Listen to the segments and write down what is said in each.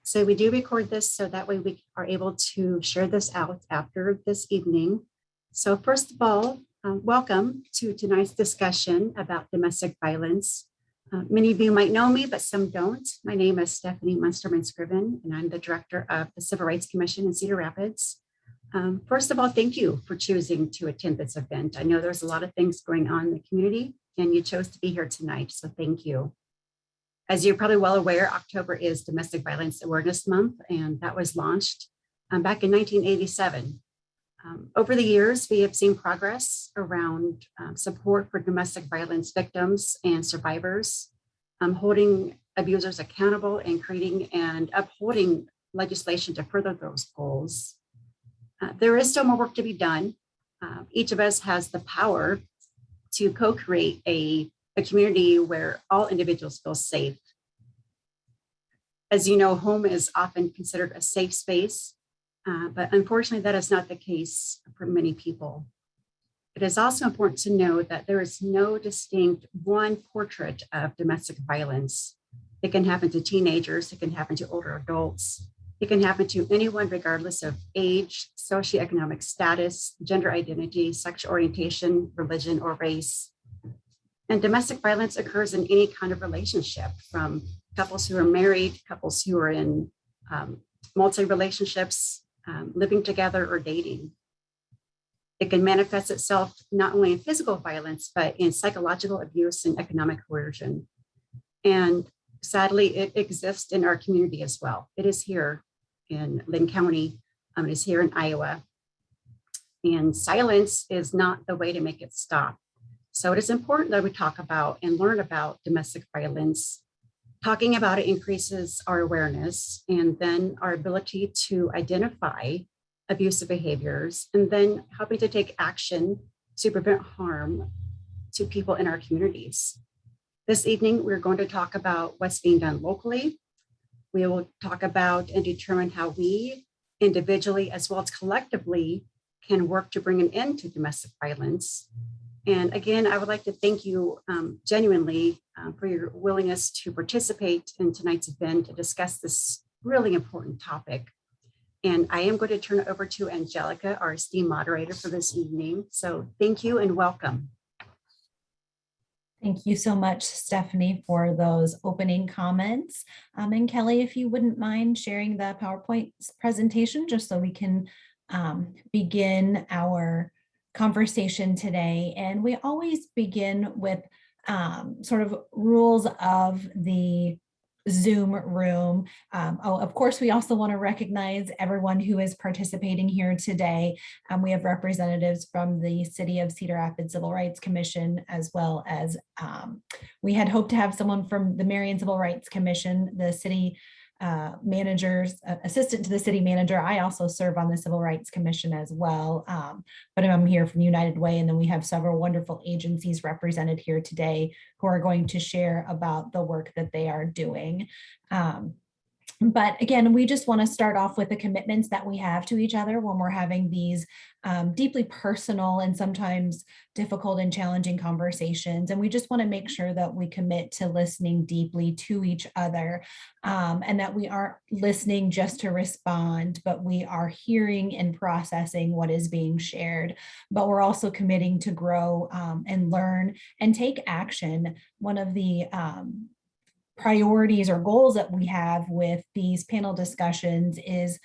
So we do record this so that way we are able to share this out after this evening. So first of all, welcome to tonight's discussion about domestic violence. Many of you might know me, but some don't. My name is Stephanie Munsterman Scriven, and I'm the director of the Civil Rights Commission in Cedar Rapids. First of all, thank you for choosing to attend this event. I know there's a lot of things going on in the community, and you chose to be here tonight, so thank you. As you're probably well aware, October is Domestic Violence Awareness Month, and that was launched back in 1987. Over the years, we have seen progress around support for domestic violence victims and survivors, holding abusers accountable and creating and upholding legislation to further those goals. There is still more work to be done. Each of us has the power to co-create a community where all individuals feel safe. As you know, home is often considered a safe space, but unfortunately that is not the case for many people. It is also important to know that there is no distinct one portrait of domestic violence. It can happen to teenagers, it can happen to older adults, it can happen to anyone regardless of age, socioeconomic status, gender identity, sexual orientation, religion, or race. And domestic violence occurs in any kind of relationship, from couples who are married, couples who are in multi-relationships, living together or dating. It can manifest itself not only in physical violence, but in psychological abuse and economic coercion. And sadly, it exists in our community as well. It is here in Linn County, it is here in Iowa. And silence is not the way to make it stop. So it is important that we talk about and learn about domestic violence. Talking about it increases our awareness and then our ability to identify abusive behaviors and then helping to take action to prevent harm to people in our communities. This evening, we're going to talk about what's being done locally. We will talk about and determine how we individually as well as collectively can work to bring an end to domestic violence. And again, I would like to thank you genuinely for your willingness to participate in tonight's event to discuss this really important topic. And I am going to turn it over to Angelica, our esteemed moderator for this evening. So thank you and welcome. Thank you so much, Stephanie, for those opening comments. And Kelly, if you wouldn't mind sharing the PowerPoint presentation just so we can begin our conversation today. And we always begin with sort of rules of the Zoom room. Of course, we also want to recognize everyone who is participating here today. We have representatives from the City of Cedar Rapids Civil Rights Commission, as well as we had hoped to have someone from the Marion Civil Rights Commission, the city manager's assistant to the city manager. I also serve on the Civil Rights Commission as well, but I'm here from United Way, and then we have several wonderful agencies represented here today who are going to share about the work that they are doing. But again, we just want to start off with the commitments that we have to each other when we're having these deeply personal and sometimes difficult and challenging conversations. And we just want to make sure that we commit to listening deeply to each other and that we aren't listening just to respond, but we are hearing and processing what is being shared. But we're also committing to grow and learn and take action. One of the priorities or goals that we have with these panel discussions is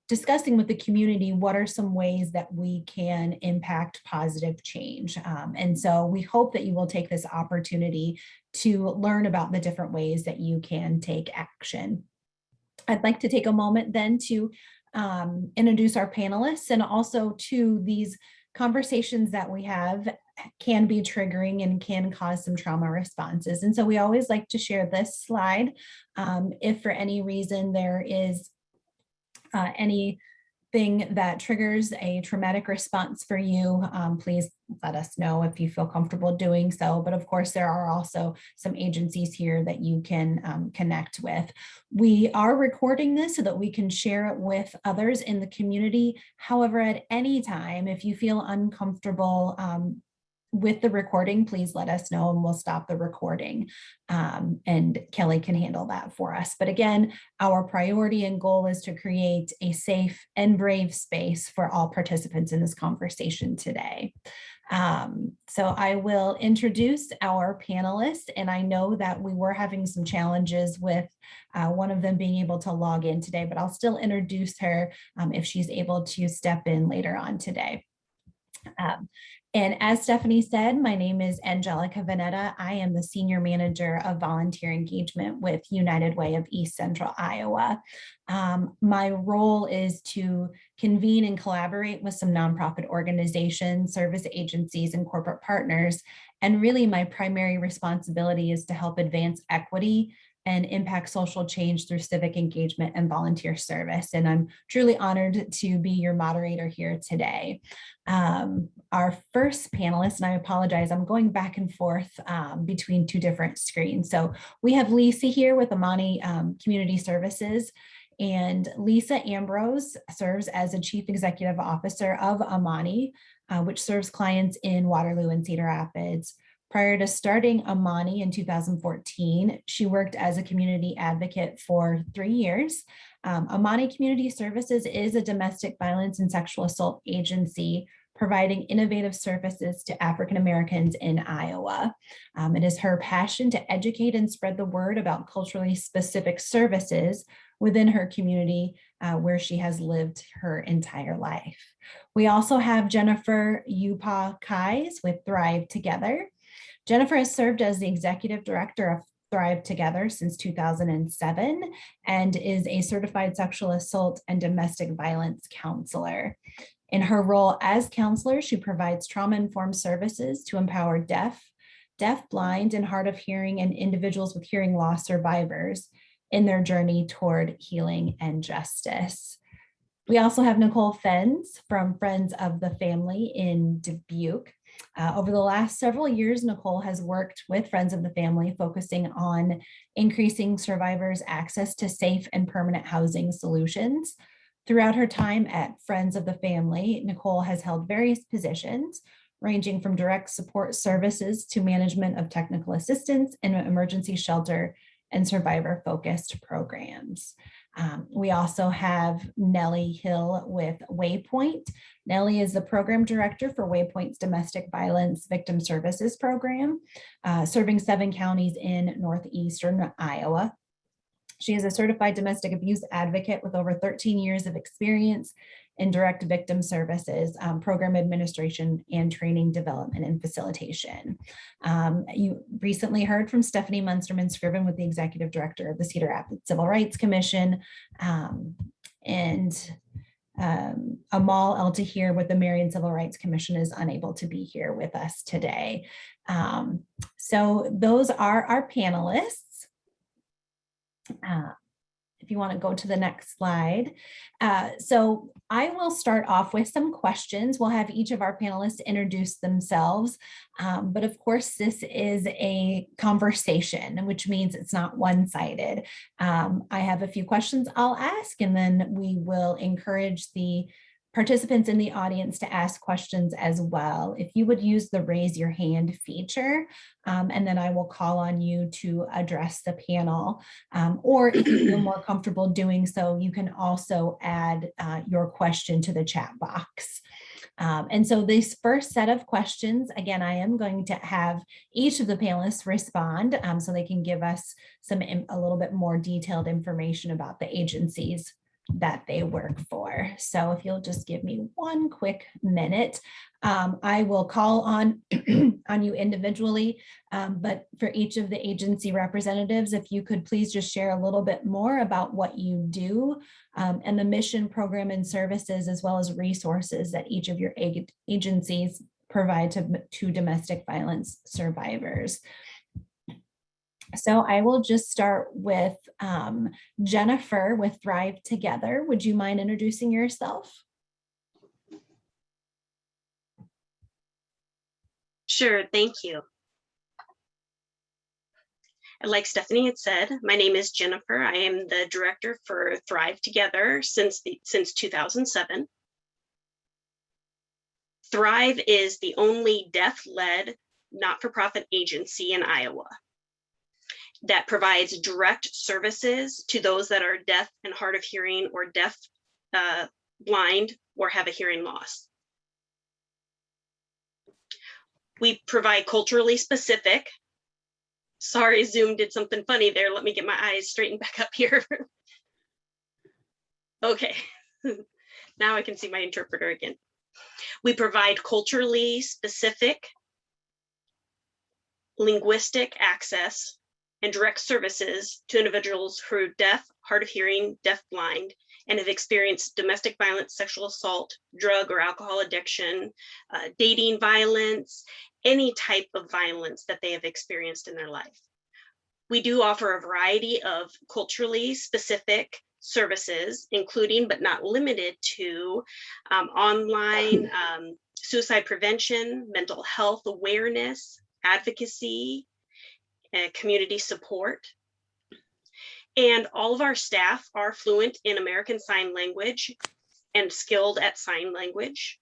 discussing with the community what are some ways that we can impact positive change. And so we hope that you will take this opportunity to learn about the different ways that you can take action. I'd like to take a moment then to introduce our panelists, and also to these conversations that we have can be triggering and can cause some trauma responses. And so we always like to share this slide. If for any reason there is anything that triggers a traumatic response for you, please let us know if you feel comfortable doing so. But of course, there are also some agencies here that you can connect with. We are recording this so that we can share it with others in the community. However, at any time, if you feel uncomfortable with the recording, please let us know and we'll stop the recording. And Kelly can handle that for us. But again, our priority and goal is to create a safe and brave space for all participants in this conversation today. So I will introduce our panelists, and I know that we were having some challenges with one of them being able to log in today, but I'll still introduce her if she's able to step in later on today. And as Stephanie said, my name is Angelica Veneta. I am the Senior Manager of Volunteer Engagement with United Way of East Central Iowa. My role is to convene and collaborate with some nonprofit organizations, service agencies, and corporate partners. And really my primary responsibility is to help advance equity and impact social change through civic engagement and volunteer service. And I'm truly honored to be your moderator here today. Our first panelist, and I apologize, I'm going back and forth between two different screens. So we have Lisa here with Amani Community Services, and Lisa Ambrose serves as a Chief Executive Officer of Amani, which serves clients in Waterloo and Cedar Rapids. Prior to starting Amani in 2014, she worked as a community advocate for 3 years. Amani Community Services is a domestic violence and sexual assault agency providing innovative services to African Americans in Iowa. It is her passion to educate and spread the word about culturally specific services within her community where she has lived her entire life. We also have Jennifer Yupa-Kais with Thrive Together. Jennifer has served as the Executive Director of Thrive Together since 2007 and is a certified sexual assault and domestic violence counselor. In her role as counselor, she provides trauma-informed services to empower deaf, blind, and hard of hearing and individuals with hearing loss survivors in their journey toward healing and justice. We also have Nicole Fens from Friends of the Family in Dubuque. Over the last several years, Nicole has worked with Friends of the Family, focusing on increasing survivors' access to safe and permanent housing solutions. Throughout her time at Friends of the Family, Nicole has held various positions, ranging from direct support services to management of technical assistance in emergency shelter and survivor-focused programs. We also have Nellie Hill with Waypoint. Nellie is the program director for Waypoint's Domestic Violence Victim Services Program, serving 7 counties in northeastern Iowa. She is a certified domestic abuse advocate with over 13 years of experience in direct victim services, program administration, and training development and facilitation. You recently heard from Stephanie Munsterman Scriven with the executive director of the Cedar Rapids Civil Rights Commission, and Amal El-Tahir with the Marion Civil Rights Commission is unable to be here with us today. So those are our panelists. If you want to go to the next slide. So I will start off with some questions. We'll have each of our panelists introduce themselves. But of course, this is a conversation, which means it's not one-sided. I have a few questions I'll ask, and then we will encourage the participants in the audience to ask questions as well. If you would use the raise your hand feature, and then I will call on you to address the panel. Or if you feel more comfortable doing so, you can also add your question to the chat box. And so this first set of questions, again, I am going to have each of the panelists respond so they can give us a little bit more detailed information about the agencies that they work for. So if you'll just give me one quick minute, I will call on on you individually, but for each of the agency representatives, if you could please just share a little bit more about what you do and the mission, program, and services, as well as resources that each of your agencies provide to domestic violence survivors. So I will just start with Jennifer with Thrive Together. Would you mind introducing yourself? Sure, thank you. Like Stephanie had said, my name is Jennifer. I am the director for Thrive Together since 2007. Thrive is the only deaf-led not-for-profit agency in Iowa that provides direct services to those that are deaf and hard of hearing or deaf, blind, or have a hearing loss. We provide culturally specific. Sorry, Zoom did something funny there. Let me get my eyes straightened back up here. Okay, now I can see my interpreter again. We provide culturally specific, linguistic access and direct services to individuals who are deaf, hard of hearing, deaf, blind, and have experienced domestic violence, sexual assault, drug or alcohol addiction, dating violence, any type of violence that they have experienced in their life. We do offer a variety of culturally specific services, including but not limited to online suicide prevention, mental health awareness, advocacy, community support. And all of our staff are fluent in American Sign Language and skilled at sign language.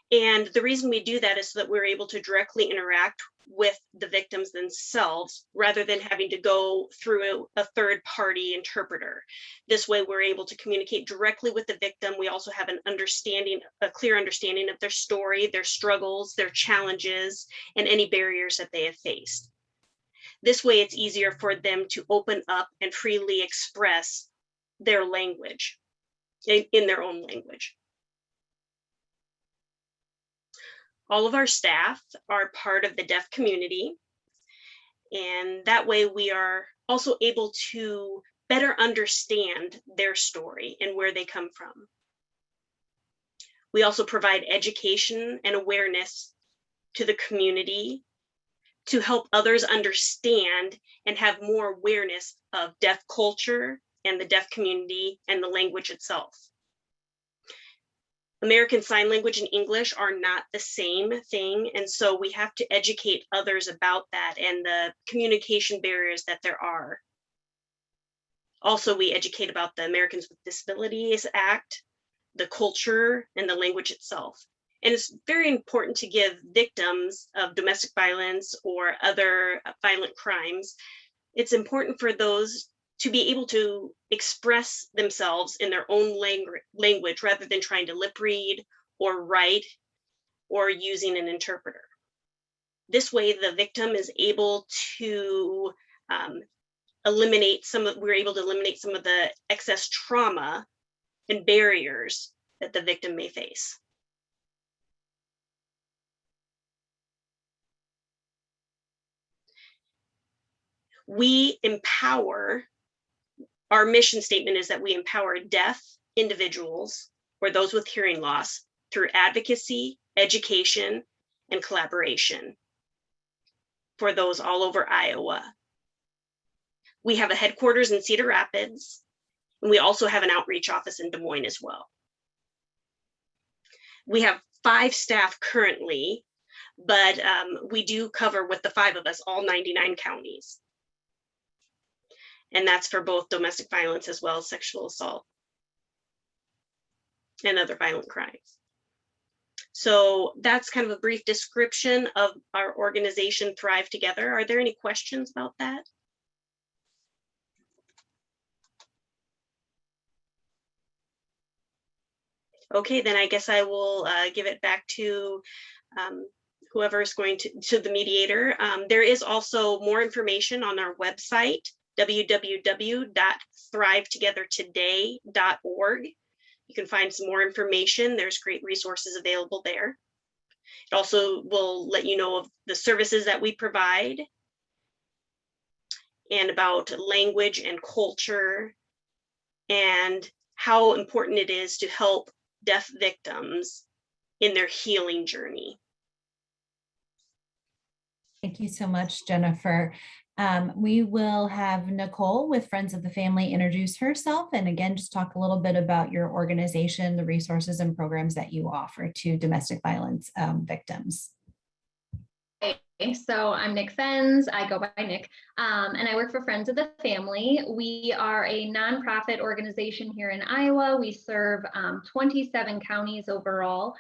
And the reason we do that is so that we're able to directly interact with the victims themselves rather than having to go through a third-party interpreter. This way we're able to communicate directly with the victim. We also have an understanding, a clear understanding of their story, their struggles, their challenges, and any barriers that they have faced. This way it's easier for them to open up and freely express their language in their own language. All of our staff are part of the deaf community, and that way we are also able to better understand their story and where they come from. We also provide education and awareness to the community to help others understand and have more awareness of deaf culture and the deaf community and the language itself. American Sign Language and English are not the same thing, and so we have to educate others about that and the communication barriers that there are. Also, we educate about the Americans with Disabilities Act, the culture, and the language itself. And it's very important to give victims of domestic violence or other violent crimes, it's important for those to be able to express themselves in their own language rather than trying to lip read or write or using an interpreter. This way, the victim is able to we're able to eliminate some of the excess trauma and barriers that the victim may face. We empower. Our mission statement is that we empower deaf individuals or those with hearing loss through advocacy, education, and collaboration for those all over Iowa. We have a headquarters in Cedar Rapids, and we also have an outreach office in Des Moines as well. We have 5 staff currently, but we do cover with the 5 of us all 99 counties. And that's for both domestic violence as well as sexual assault and other violent crimes. So that's kind of a brief description of our organization, Thrive Together. Are there any questions about that? Okay, then I guess I will give it back to whoever is going to the mediator. There is also more information on our website, www.thrivetogethertoday.org. You can find some more information. There's great resources available there. It also will let you know of the services that we provide and about language and culture and how important it is to help deaf victims in their healing journey. Thank you so much, Jennifer. We will have Nicole with Friends of the Family introduce herself and again, just talk a little bit about your organization, the resources and programs that you offer to domestic violence victims. Okay, so I'm Nick Fenns, I go by Nick, and I work for Friends of the Family. We are a nonprofit organization here in Iowa. We serve 27 counties overall.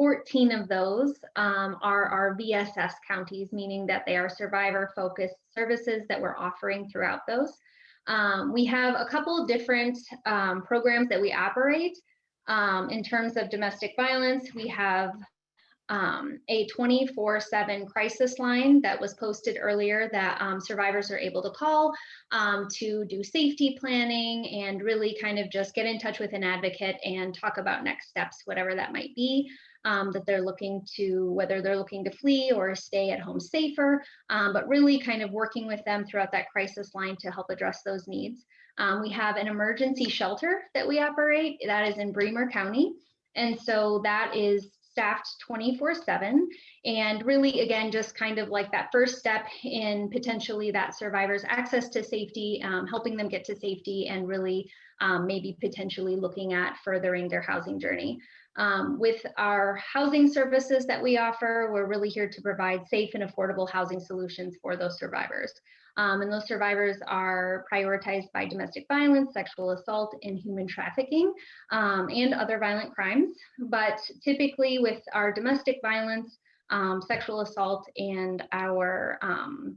14 of those are our VSS counties, meaning that they are survivor-focused services that we're offering throughout those. We have a couple of different programs that we operate. In terms of domestic violence, we have a 24/7 crisis line that was posted earlier that survivors are able to call to do safety planning and really kind of just get in touch with an advocate and talk about next steps, whatever that might be, that they're looking to, whether they're looking to flee or stay at home safer, but really kind of working with them throughout that crisis line to help address those needs. We have an emergency shelter that we operate that is in Bremer County. And so that is staffed 24/7, and really, again, just kind of like that first step in potentially that survivor's access to safety, helping them get to safety, and really maybe potentially looking at furthering their housing journey. With our housing services that we offer, we're really here to provide safe and affordable housing solutions for those survivors. And those survivors are prioritized by domestic violence, sexual assault, and human trafficking, and other violent crimes. But typically with our domestic violence, sexual assault, and our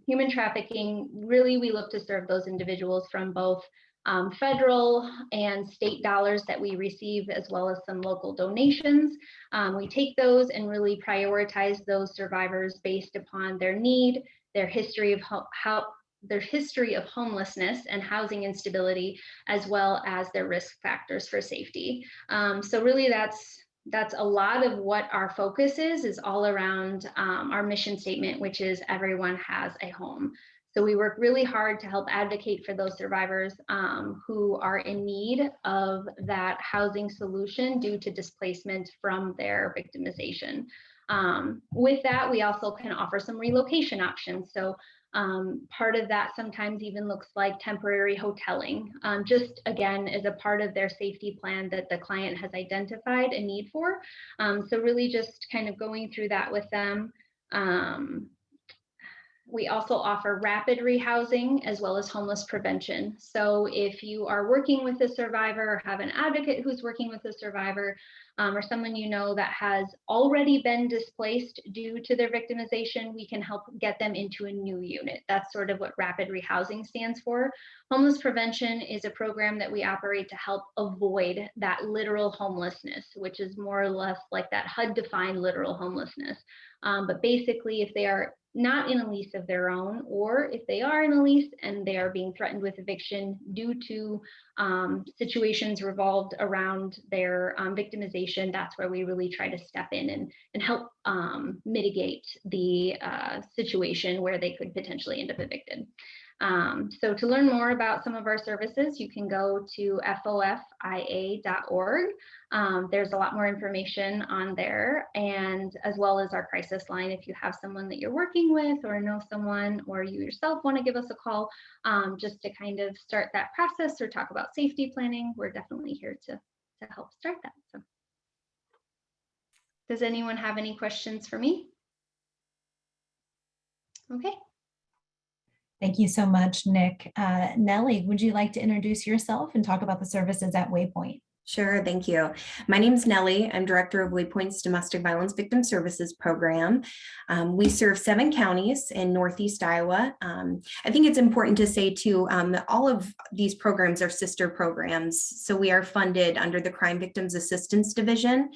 human trafficking, really we look to serve those individuals from both federal and state dollars that we receive, as well as some local donations. We take those and really prioritize those survivors based upon their need, their history of their history of homelessness and housing instability, as well as their risk factors for safety. So really that's a lot of what our focus is all around our mission statement, which is everyone has a home. So we work really hard to help advocate for those survivors who are in need of that housing solution due to displacement from their victimization. With that, we also can offer some relocation options. So part of that sometimes even looks like temporary hoteling, just again, as a part of their safety plan that the client has identified a need for. So really just kind of going through that with them. We also offer rapid rehousing as well as homeless prevention. So if you are working with a survivor or have an advocate who's working with a survivor, or someone you know that has already been displaced due to their victimization, we can help get them into a new unit. That's sort of what rapid rehousing stands for. Homeless prevention is a program that we operate to help avoid that literal homelessness, which is more or less like that HUD-defined literal homelessness. But basically, if they are not in a lease of their own, or if they are in a lease and they are being threatened with eviction due to situations revolved around their victimization, that's where we really try to step in and help mitigate the situation where they could potentially end up evicted. So to learn more about some of our services, you can go to FOFIA.org. There's a lot more information on there, and as well as our crisis line. If you have someone that you're working with or know someone, or you yourself want to give us a call just to kind of start that process or talk about safety planning, we're definitely here to help start that. So, does anyone have any questions for me? Okay. Thank you so much, Nick. Nellie, would you like to introduce yourself and talk about the services at Waypoint? Sure, thank you. My name is Nellie. I'm director of Waypoint's Domestic Violence Victim Services Program. We serve 7 counties in Northeast Iowa. I think it's important to say too, that all of these programs are sister programs. So we are funded under the Crime Victims Assistance Division,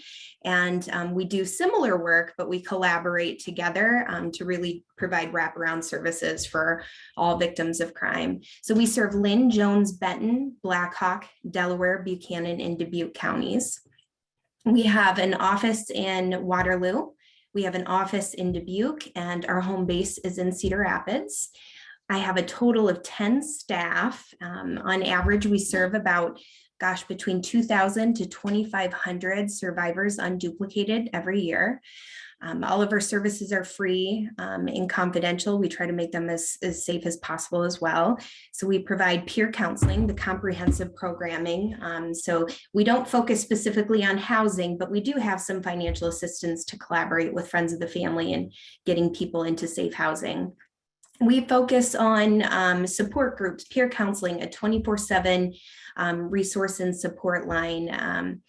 and we do similar work, but we collaborate together to really provide wraparound services for all victims of crime. So we serve Lynn, Jones, Benton, Blackhawk, Delaware, Buchanan, and Dubuque counties. We have an office in Waterloo. We have an office in Dubuque, and our home base is in Cedar Rapids. I have a total of 10 staff. On average, we serve about, between 2,000 to 2,500 survivors unduplicated every year. All of our services are free and confidential. We try to make them as safe as possible as well. So we provide peer counseling, the comprehensive programming. So we don't focus specifically on housing, but we do have some financial assistance to collaborate with friends of the family and getting people into safe housing. We focus on support groups, peer counseling, a 24/7 resource and support line.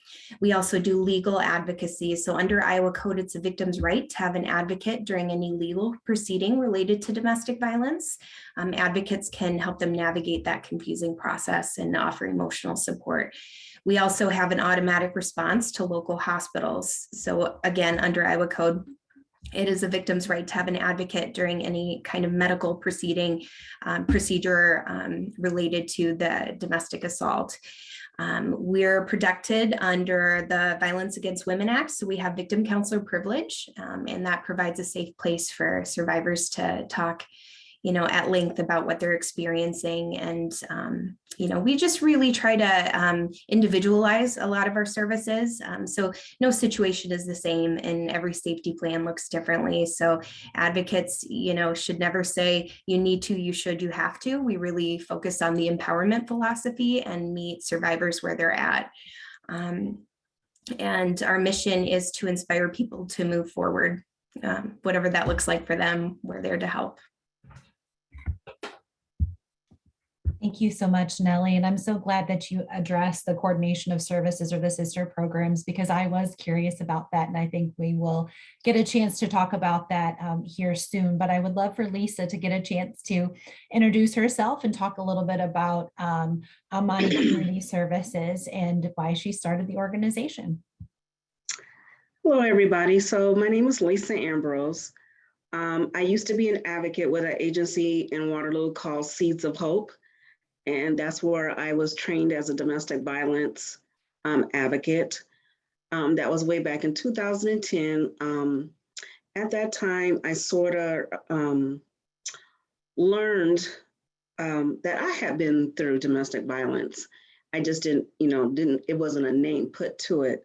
We also do legal advocacy. So under Iowa Code, it's a victim's right to have an advocate during any legal proceeding related to domestic violence. Advocates can help them navigate that confusing process and offer emotional support. We also have an automatic response to local hospitals. So again, under Iowa Code, it is a victim's right to have an advocate during any kind of medical procedure related to the domestic assault. We're protected under the Violence Against Women Act, so we have victim counselor privilege, and that provides a safe place for survivors to talk, at length about what they're experiencing. And, we just really try to individualize a lot of our services. So no situation is the same and every safety plan looks differently. So advocates, should never say you need to, you should, you have to. We really focus on the empowerment philosophy and meet survivors where they're at. And our mission is to inspire people to move forward, whatever that looks like for them. We're there to help. Thank you so much, Nellie. And I'm so glad that you addressed the coordination of services or the sister programs, because I was curious about that. And I think we will get a chance to talk about that here soon. But I would love for Lisa to get a chance to introduce herself and talk a little bit about Amani Community Services and why she started the organization. Hello, everybody. So my name is Lisa Ambrose. I used to be an advocate with an agency in Waterloo called Seeds of Hope. And that's where I was trained as a domestic violence advocate. That was way back in 2010. At that time, I sort of learned that I had been through domestic violence. I just didn't, it wasn't a name put to it.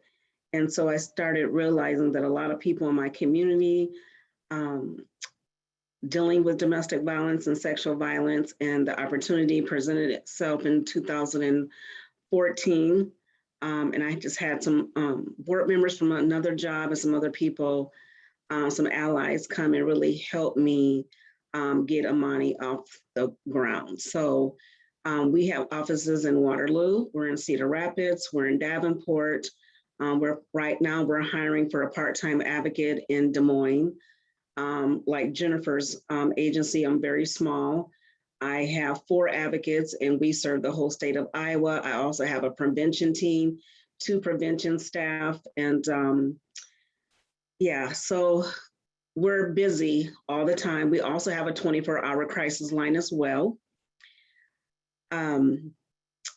And so I started realizing that a lot of people in my community dealing with domestic violence and sexual violence, and the opportunity presented itself in 2014. And I just had some board members from another job and some other people, some allies come and really help me get Amani off the ground. So we have offices in Waterloo, we're in Cedar Rapids, we're in Davenport. Right now we're hiring for a part-time advocate in Des Moines. Like Jennifer's agency, I'm very small. I have 4 advocates and we serve the whole state of Iowa. I also have a prevention team, 2 prevention staff. And so we're busy all the time. We also have a 24-hour crisis line as well.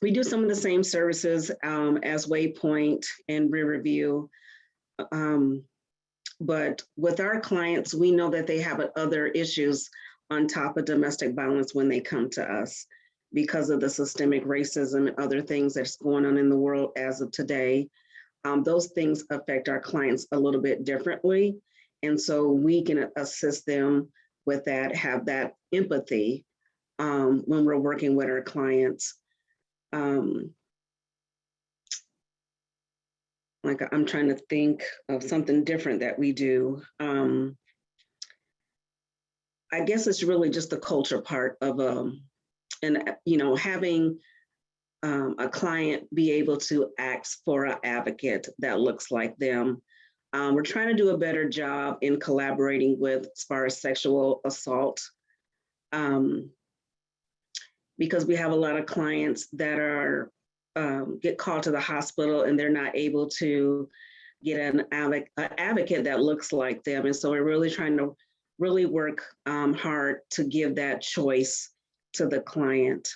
We do some of the same services as Waypoint and Riverview. But with our clients, we know that they have other issues on top of domestic violence when they come to us because of the systemic racism and other things that's going on in the world as of today. Those things affect our clients a little bit differently. And so we can assist them with that, have that empathy when we're working with our clients. I'm trying to think of something different that we do. I guess it's really just the culture part of, having a client be able to ask for an advocate that looks like them. We're trying to do a better job in collaborating with as far as sexual assault, because we have a lot of clients that are get called to the hospital and they're not able to get an advocate that looks like them. And so we're really trying to work hard to give that choice to the client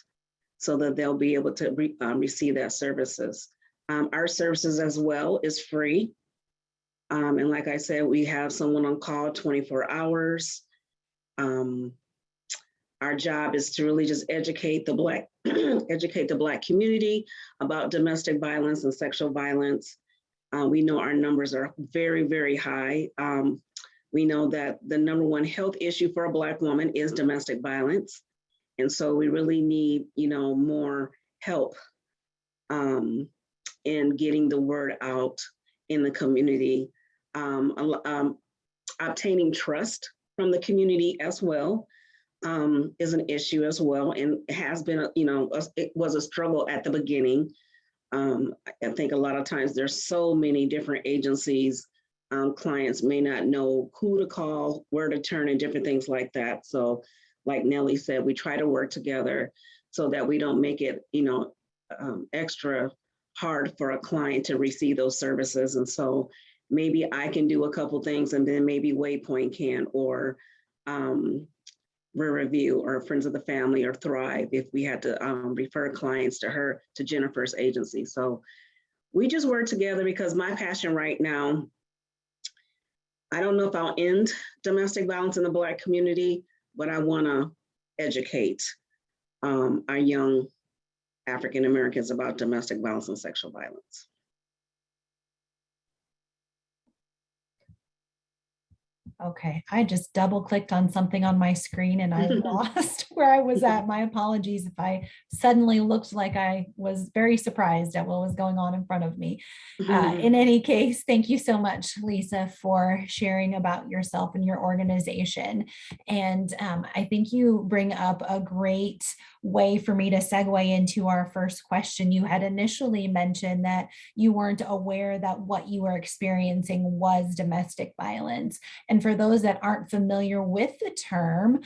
so that they'll be able to receive that services. Our services as well is free. And like I said, we have someone on call 24 hours. Our job is to really just educate the Black community about domestic violence and sexual violence. We know our numbers are very, very high. We know that the #1 health issue for a Black woman is domestic violence. And so we really need, more help in getting the word out in the community, obtaining trust from the community as well. is an issue as well, and has been, it was a struggle at the beginning. I think a lot of times there's so many different agencies. Clients may not know who to call, where to turn, and different things like that. So, like Nellie said, we try to work together so that we don't make it, extra hard for a client to receive those services. And so maybe I can do a couple things, and then maybe Waypoint can, or Review, or Friends of the Family, or Thrive, if we had to refer clients to Jennifer's agency. So we just work together, because my passion right now, I don't know if I'll end domestic violence in the Black community, but I want to educate our young African Americans about domestic violence and sexual violence. Okay, I just double clicked on something on my screen and I lost where I was at. My apologies if I suddenly looked like I was very surprised at what was going on in front of me. In any case, thank you so much, Lisa, for sharing about yourself and your organization. And I think you bring up a great way for me to segue into our first question. You had initially mentioned that you weren't aware that what you were experiencing was domestic violence. And for those that aren't familiar with the term,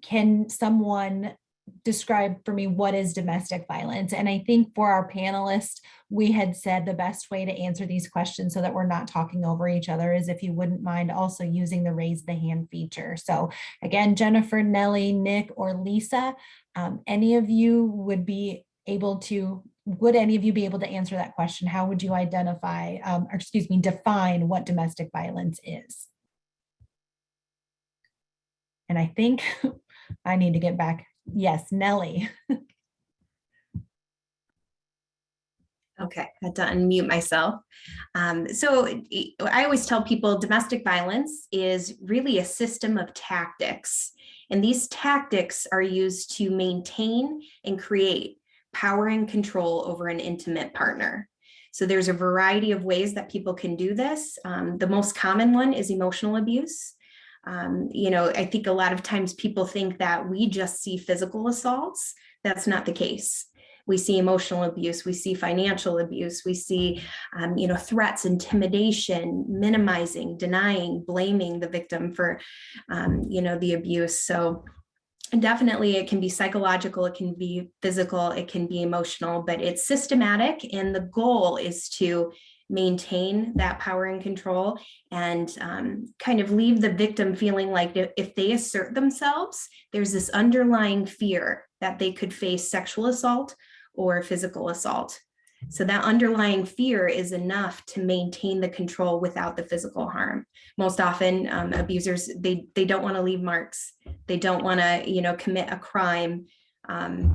can someone describe for me what is domestic violence? And I think for our panelists, we had said the best way to answer these questions so that we're not talking over each other is if you wouldn't mind also using the raise the hand feature. So again, Jennifer, Nellie, Nick, or Lisa, any of you would be able to, would any of you be able to answer that question? How would you identify, define what domestic violence is? And I think I need to get back. Yes, Nellie. Okay, I had to unmute myself. So I always tell people domestic violence is really a system of tactics. And these tactics are used to maintain and create power and control over an intimate partner. So there's a variety of ways that people can do this. The most common one is emotional abuse. I think a lot of times people think that we just see physical assaults. That's not the case. We see emotional abuse, we see financial abuse, we see, threats, intimidation, minimizing, denying, blaming the victim for, the abuse. So definitely it can be psychological, it can be physical, it can be emotional, but it's systematic. And the goal is to maintain that power and control and kind of leave the victim feeling like if they assert themselves, there's this underlying fear that they could face sexual assault or physical assault. So that underlying fear is enough to maintain the control without the physical harm. Most often abusers, they don't want to leave marks. They don't want to, commit a crime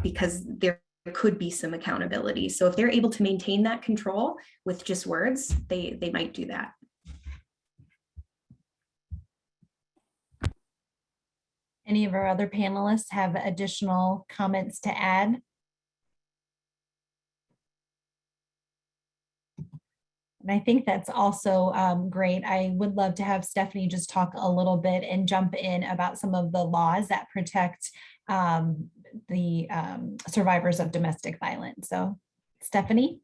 because there could be some accountability. So if they're able to maintain that control with just words, they might do that. Any of our other panelists have additional comments to add? And I think that's also great. I would love to have Stephanie just talk a little bit and jump in about some of the laws that protect the survivors of domestic violence. So Stephanie?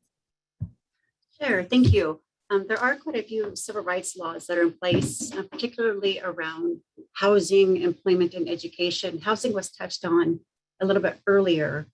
Sure, thank you. There are quite a few civil rights laws that are in place, particularly around housing, employment, and education. Housing was touched on a little bit earlier.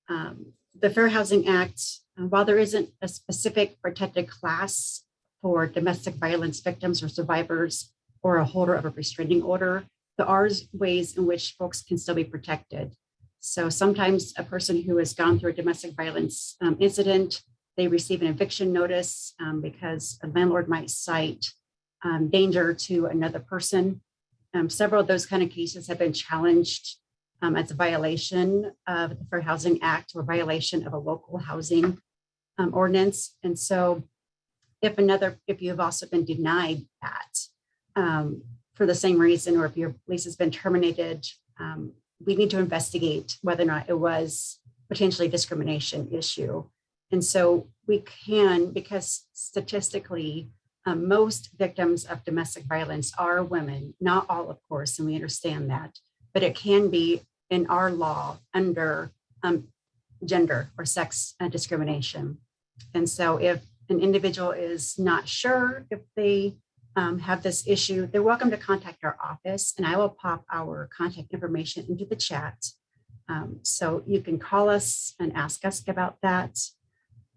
The Fair Housing Act, while there isn't a specific protected class for domestic violence victims or survivors or a holder of a restraining order, there are ways in which folks can still be protected. So sometimes a person who has gone through a domestic violence incident, they receive an eviction notice because a landlord might cite danger to another person. Several of those kind of cases have been challenged as a violation of the Fair Housing Act or violation of a local housing ordinance. And so if you've also been denied that for the same reason, or if your lease has been terminated, we need to investigate whether or not it was potentially a discrimination issue. And so we can, because statistically, most victims of domestic violence are women, not all, of course, and we understand that. but it can be in our law under gender or sex discrimination. And so if an individual is not sure if they have this issue, they're welcome to contact our office, and I will pop our contact information into the chat. So you can call us and ask us about that.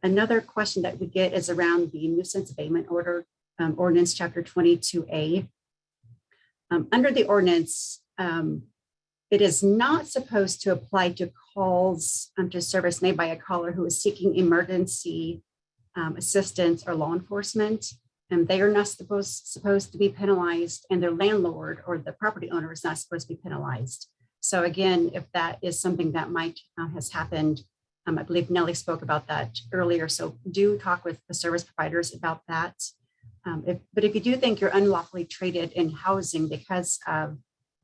Another question that we get is around the nuisance abatement order, ordinance chapter 22A. Under the ordinance, it is not supposed to apply to calls to service made by a caller who is seeking emergency assistance or law enforcement. And they are not supposed to be penalized, and their landlord or the property owner is not supposed to be penalized. So again, if that is something that might has happened, I believe Nellie spoke about that earlier. So do talk with the service providers about that. But if you do think you're unlawfully traded in housing because of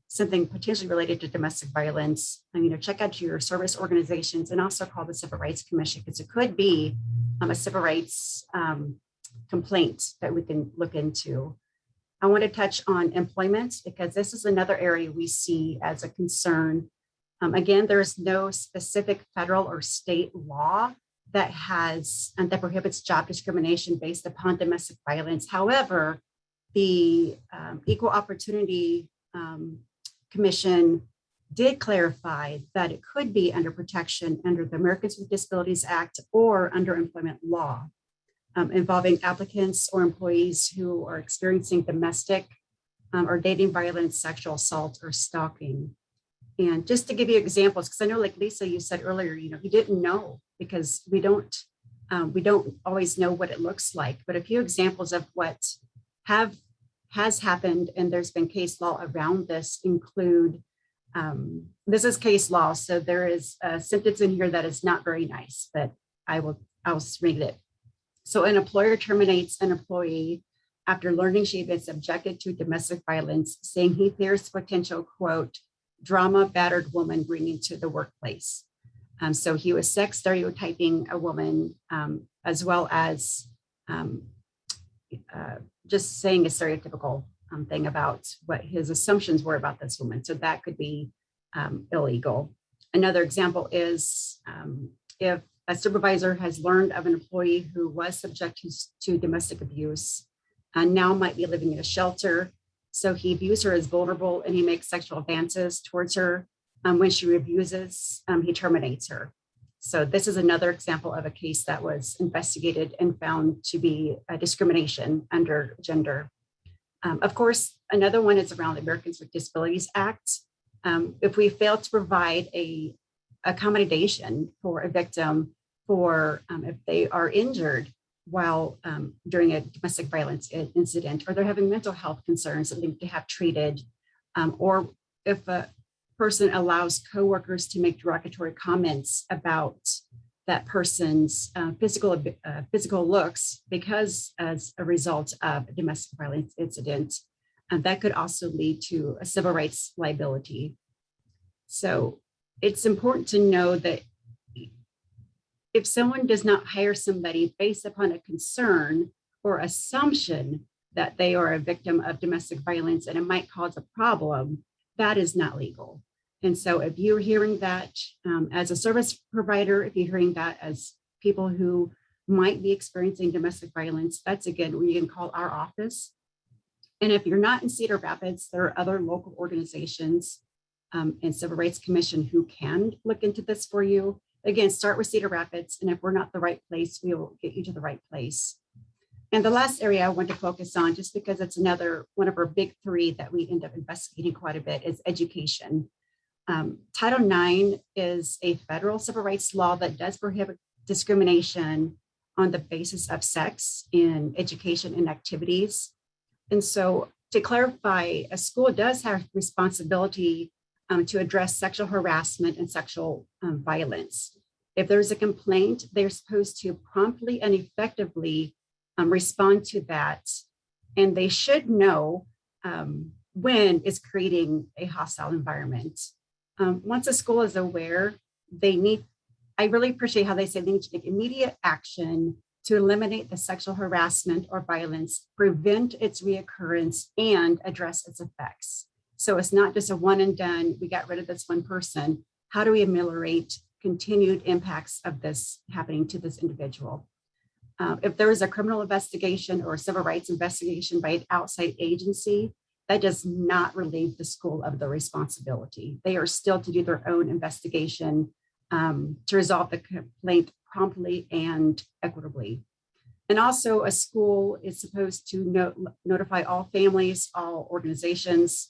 something potentially related to domestic violence, check out your service organizations and also call the Civil Rights Commission, because it could be a civil rights complaint that we can look into. I want to touch on employment, because this is another area we see as a concern. Again, there's no specific federal or state law that prohibits job discrimination based upon domestic violence. However, the Equal Opportunity Commission did clarify that it could be under protection under the Americans with Disabilities Act or under employment law, involving applicants or employees who are experiencing domestic or dating violence, sexual assault, or stalking. And just to give you examples, because I know, like Lisa, you said earlier, you didn't know, because we don't always know what it looks like. But a few examples of what has happened, and there's been case law around this, include, this is case law, so there is a sentence in here that is not very nice, but I'll read it. So an employer terminates an employee after learning she had been subjected to domestic violence, saying he fears potential, quote, drama battered woman bringing to the workplace. So he was sex stereotyping a woman, as well as just saying a stereotypical thing about what his assumptions were about this woman. So that could be illegal. Another example is if a supervisor has learned of an employee who was subjected to domestic abuse and now might be living in a shelter. So he views her as vulnerable and he makes sexual advances towards her. When she refuses, he terminates her. So this is another example of a case that was investigated and found to be a discrimination under gender. Of course, another one is around the Americans with Disabilities Act. If we fail to provide a accommodation for a victim for if they are injured while during a domestic violence incident, or they're having mental health concerns that they need to have treated, or if a person allows coworkers to make derogatory comments about that person's physical looks because as a result of a domestic violence incident, that could also lead to a civil rights liability. So it's important to know that if someone does not hire somebody based upon a concern or assumption that they are a victim of domestic violence and it might cause a problem, that is not legal. And so if you're hearing that as a service provider, if you're hearing that as people who might be experiencing domestic violence, that's again where you can call our office. And if you're not in Cedar Rapids, there are other local organizations and Civil Rights Commission who can look into this for you. Again, start with Cedar Rapids, and if we're not the right place, we will get you to the right place. And the last area I want to focus on, just because it's another one of our big three that we end up investigating quite a bit, is education. Title IX is a federal civil rights law that does prohibit discrimination on the basis of sex in education and activities. And so to clarify, a school does have responsibility to address sexual harassment and sexual violence. If there's a complaint, they're supposed to promptly and effectively respond to that. And they should know when it's creating a hostile environment. Once a school is aware, I really appreciate how they say they need to take immediate action to eliminate the sexual harassment or violence, prevent its reoccurrence, and address its effects. So it's not just a one and done, we got rid of this one person. How do we ameliorate continued impacts of this happening to this individual? If there is a criminal investigation or a civil rights investigation by an outside agency, that does not relieve the school of the responsibility. They are still to do their own investigation to resolve the complaint promptly and equitably. And also a school is supposed to notify all families, all organizations,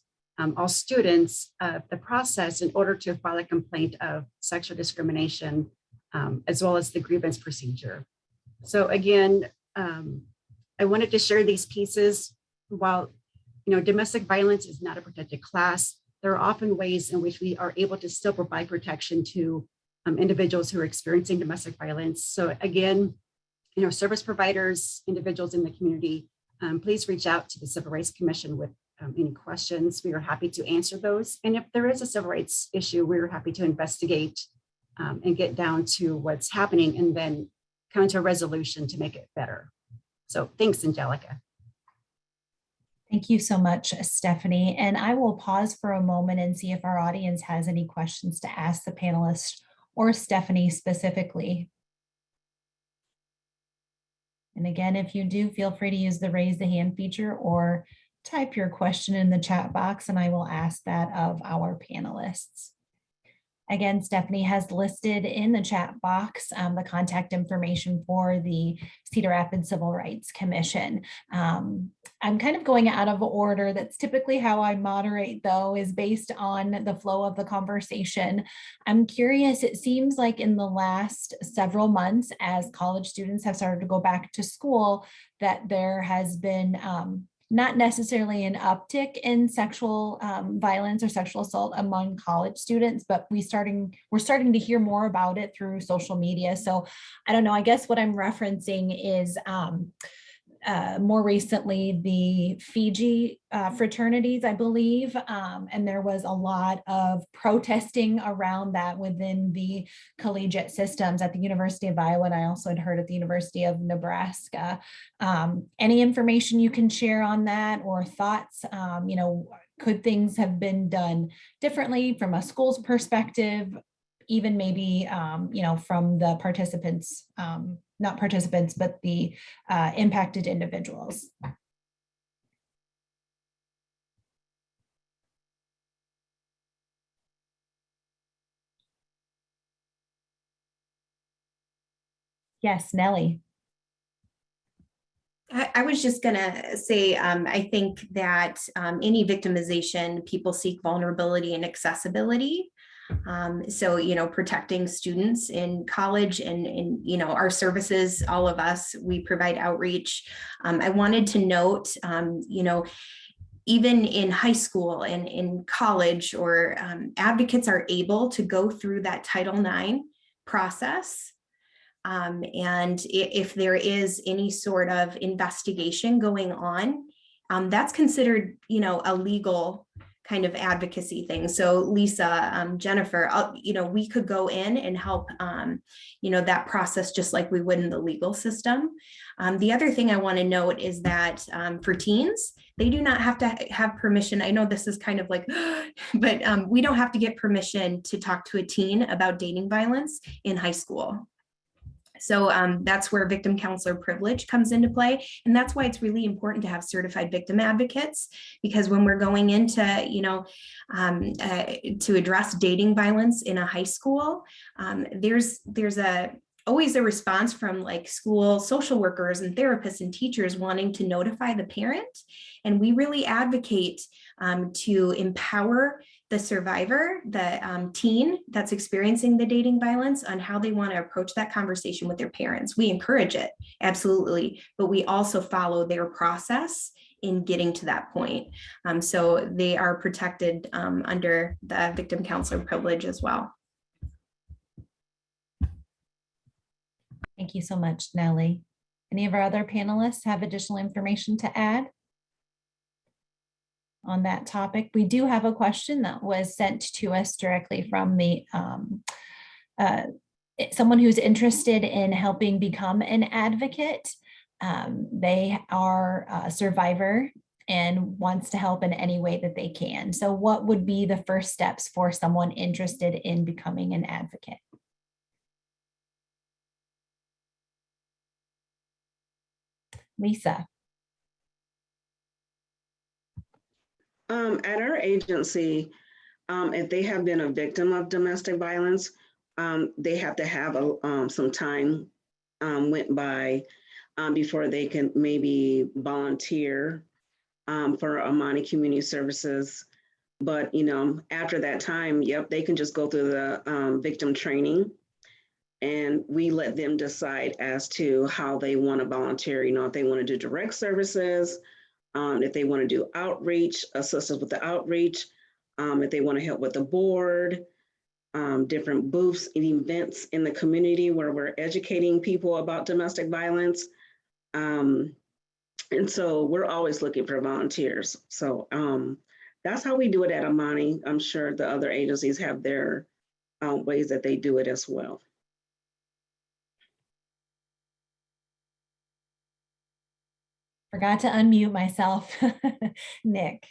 all students of the process in order to file a complaint of sexual discrimination, as well as the grievance procedure. So again, I wanted to share these pieces. While domestic violence is not a protected class, there are often ways in which we are able to still provide protection to individuals who are experiencing domestic violence. So again, service providers, individuals in the community, please reach out to the Civil Rights Commission with any questions. We are happy to answer those. And if there is a civil rights issue, we're happy to investigate and get down to what's happening and then come to a resolution to make it better. So thanks, Angelica. Thank you so much, Stephanie. And I will pause for a moment and see if our audience has any questions to ask the panelists or Stephanie specifically. And again, if you do, feel free to use the raise the hand feature or type your question in the chat box and I will ask that of our panelists. Again, Stephanie has listed in the chat box the contact information for the Cedar Rapids Civil Rights Commission. I'm kind of going out of order. That's typically how I moderate, though, is based on the flow of the conversation. I'm curious, it seems like in the last several months, as college students have started to go back to school, that there has been not necessarily an uptick in sexual violence or sexual assault among college students, but we're starting to hear more about it through social media. So I don't know, I guess what I'm referencing is more recently the Fiji fraternities, I believe, and there was a lot of protesting around that within the collegiate systems at the University of Iowa, and I also had heard at the University of Nebraska. Any information you can share on that or thoughts? Could things have been done differently from a school's perspective, even maybe from the participants, not participants, but the impacted individuals? Yes, Nellie. I was just going to say, I think that any victimization, people seek vulnerability and accessibility. So, protecting students in college and our services, all of us, we provide outreach. I wanted to note, even in high school and in college, or advocates are able to go through that Title IX process. And if there is any sort of investigation going on, that's considered, a legal kind of advocacy thing. So Lisa, Jennifer, we could go in and help, that process just like we would in the legal system. The other thing I want to note is that for teens, they do not have to have permission. I know this is kind of like, but we don't have to get permission to talk to a teen about dating violence in high school. So that's where victim counselor privilege comes into play. And that's why it's really important to have certified victim advocates, because when we're going into, to address dating violence in a high school, there's always a response from like school social workers and therapists and teachers wanting to notify the parent. And we really advocate to empower the survivor, the teen that's experiencing the dating violence, on how they want to approach that conversation with their parents. We encourage it, absolutely, but we also follow their process in getting to that point. So they are protected under the victim counselor privilege as well. Thank you so much, Nellie. Any of our other panelists have additional information to add on that topic? We do have a question that was sent to us directly from the someone who's interested in helping become an advocate. They are a survivor and wants to help in any way that they can. So what would be the first steps for someone interested in becoming an advocate? Lisa. At our agency, if they have been a victim of domestic violence, they have to have some time went by before they can maybe volunteer for Amani Community Services. But, after that time, yep, they can just go through the victim training, and we let them decide as to how they want to volunteer, if they want to do direct services, if they want to do outreach, assist us with the outreach, if they want to help with the board, different booths and events in the community where we're educating people about domestic violence. And so we're always looking for volunteers. So that's how we do it at Amani. I'm sure the other agencies have their ways that they do it as well. Forgot to unmute myself. Nick,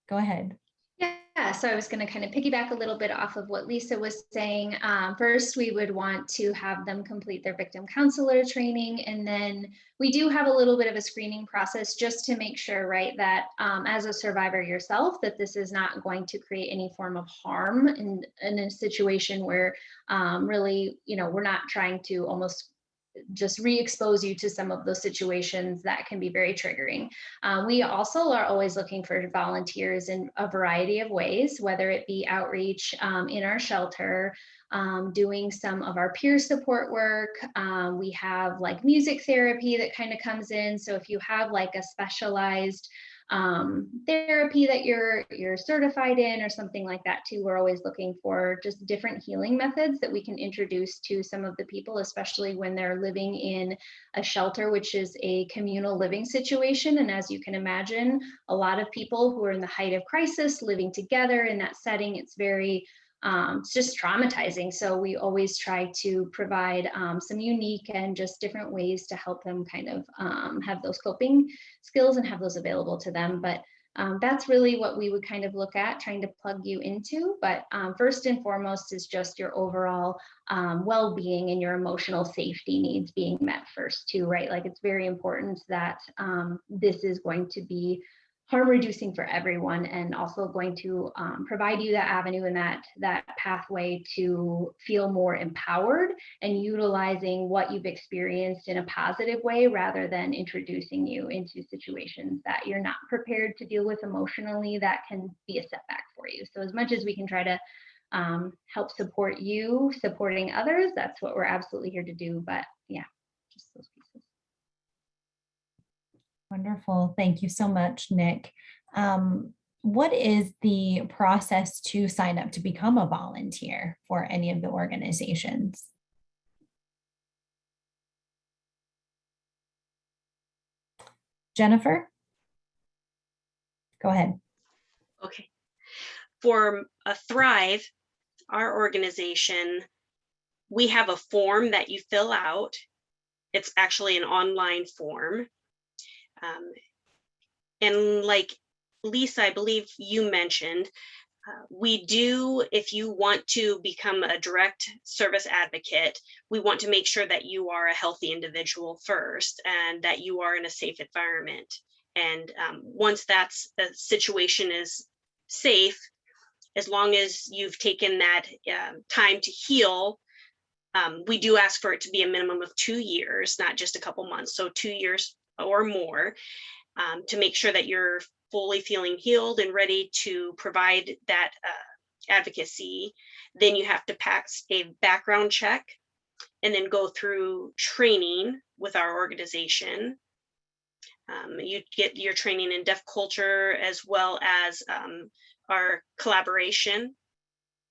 go ahead. Yeah, so I was going to kind of piggyback a little bit off of what Lisa was saying. First, we would want to have them complete their victim counselor training. And then we do have a little bit of a screening process just to make sure, right, that as a survivor yourself, that this is not going to create any form of harm in a situation where really, we're not trying to almost just re-expose you to some of those situations that can be very triggering. We also are always looking for volunteers in a variety of ways, whether it be outreach in our shelter, doing some of our peer support work. We have like music therapy that kind of comes in. So if you have like a specialized therapy that you're certified in or something like that too, we're always looking for just different healing methods that we can introduce to some of the people, especially when they're living in a shelter, which is a communal living situation. And as you can imagine, a lot of people who are in the height of crisis living together in that setting, it's very it's just traumatizing. So we always try to provide some unique and just different ways to help them kind of have those coping skills and have those available to them. But that's really what we would kind of look at trying to plug you into. But first and foremost is just your overall well-being and your emotional safety needs being met first too, right? Like it's very important that this is going to be harm reducing for everyone, and also going to provide you that avenue and that pathway to feel more empowered and utilizing what you've experienced in a positive way, rather than introducing you into situations that you're not prepared to deal with emotionally that can be a setback for you. So as much as we can try to help support you supporting others, that's what we're absolutely here to do. But yeah, just those pieces. Wonderful. Thank you so much, Nick. What is the process to sign up to become a volunteer for any of the organizations? Jennifer? Go ahead. Okay. For Thrive, our organization, we have a form that you fill out. It's actually an online form. And like Lisa, I believe you mentioned, we do, if you want to become a direct service advocate, we want to make sure that you are a healthy individual first and that you are in a safe environment. And once the situation is safe, as long as you've taken that time to heal, we do ask for it to be a minimum of 2 years, not just a couple months. So 2 years or more, to make sure that you're fully feeling healed and ready to provide that advocacy. Then you have to pass a background check and then go through training with our organization. You get your training in deaf culture as well as our collaboration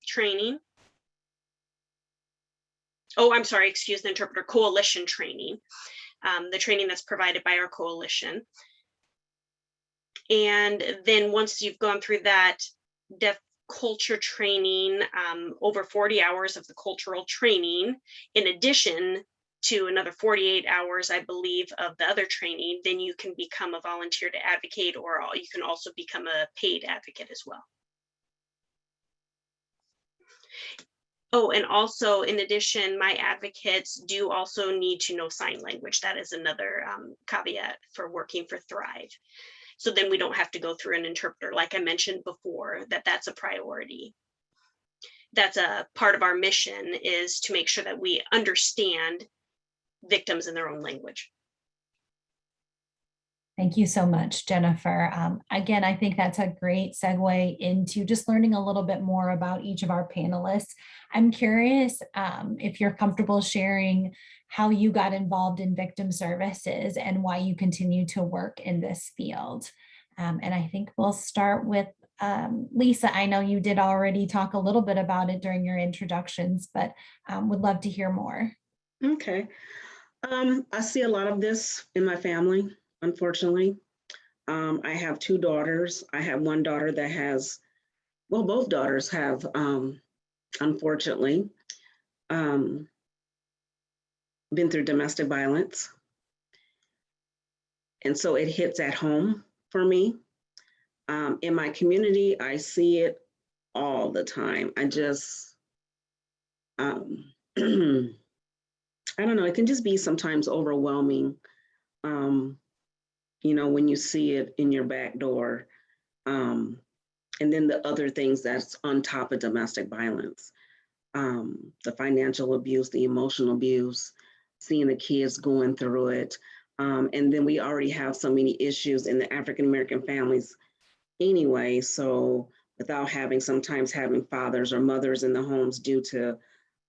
training. Oh, I'm sorry, excuse the interpreter, coalition training, the training that's provided by our coalition. And then once you've gone through that deaf culture training, over 40 hours of the cultural training, in addition, to another 48 hours, I believe, of the other training, then you can become a volunteer to advocate, or you can also become a paid advocate as well. Oh, and also in addition, my advocates do also need to know sign language. That is another caveat for working for Thrive. So then we don't have to go through an interpreter. Like I mentioned before, that's a priority. That's a part of our mission, is to make sure that we understand victims in their own language. Thank you so much, Jennifer. Again, I think that's a great segue into just learning a little bit more about each of our panelists. I'm curious if you're comfortable sharing how you got involved in victim services and why you continue to work in this field. And I think we'll start with Lisa. I know you did already talk a little bit about it during your introductions, but would love to hear more. Okay. I see a lot of this in my family, unfortunately. I have two daughters. I have one daughter that has, well, both daughters have, unfortunately, been through domestic violence. And so it hits at home for me. In my community, I see it all the time. I just, I don't know, it can just be sometimes overwhelming, you know, when you see it in your back door. And then the other things that's on top of domestic violence, the financial abuse, the emotional abuse, seeing the kids going through it. And then we already have so many issues in the African-American families anyway. So without sometimes having fathers or mothers in the homes due to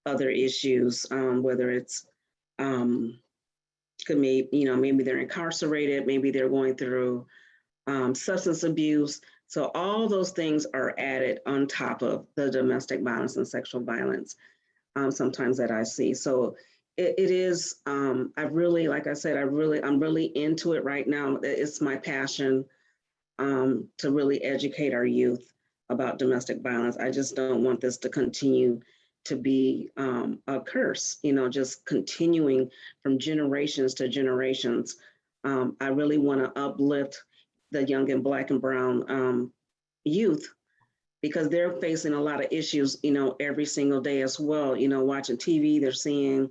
other issues, whether it's, could maybe, you know, maybe they're incarcerated, maybe they're going through substance abuse. So all those things are added on top of the domestic violence and sexual violence sometimes that I see. So it is, I really, like I said, I'm really into it right now. It's my passion to really educate our youth about domestic violence. I just don't want this to continue to be a curse, you know, just continuing from generations to generations. I really want to uplift the young and Black and brown youth, because they're facing a lot of issues, you know, every single day as well. You know, watching TV, they're seeing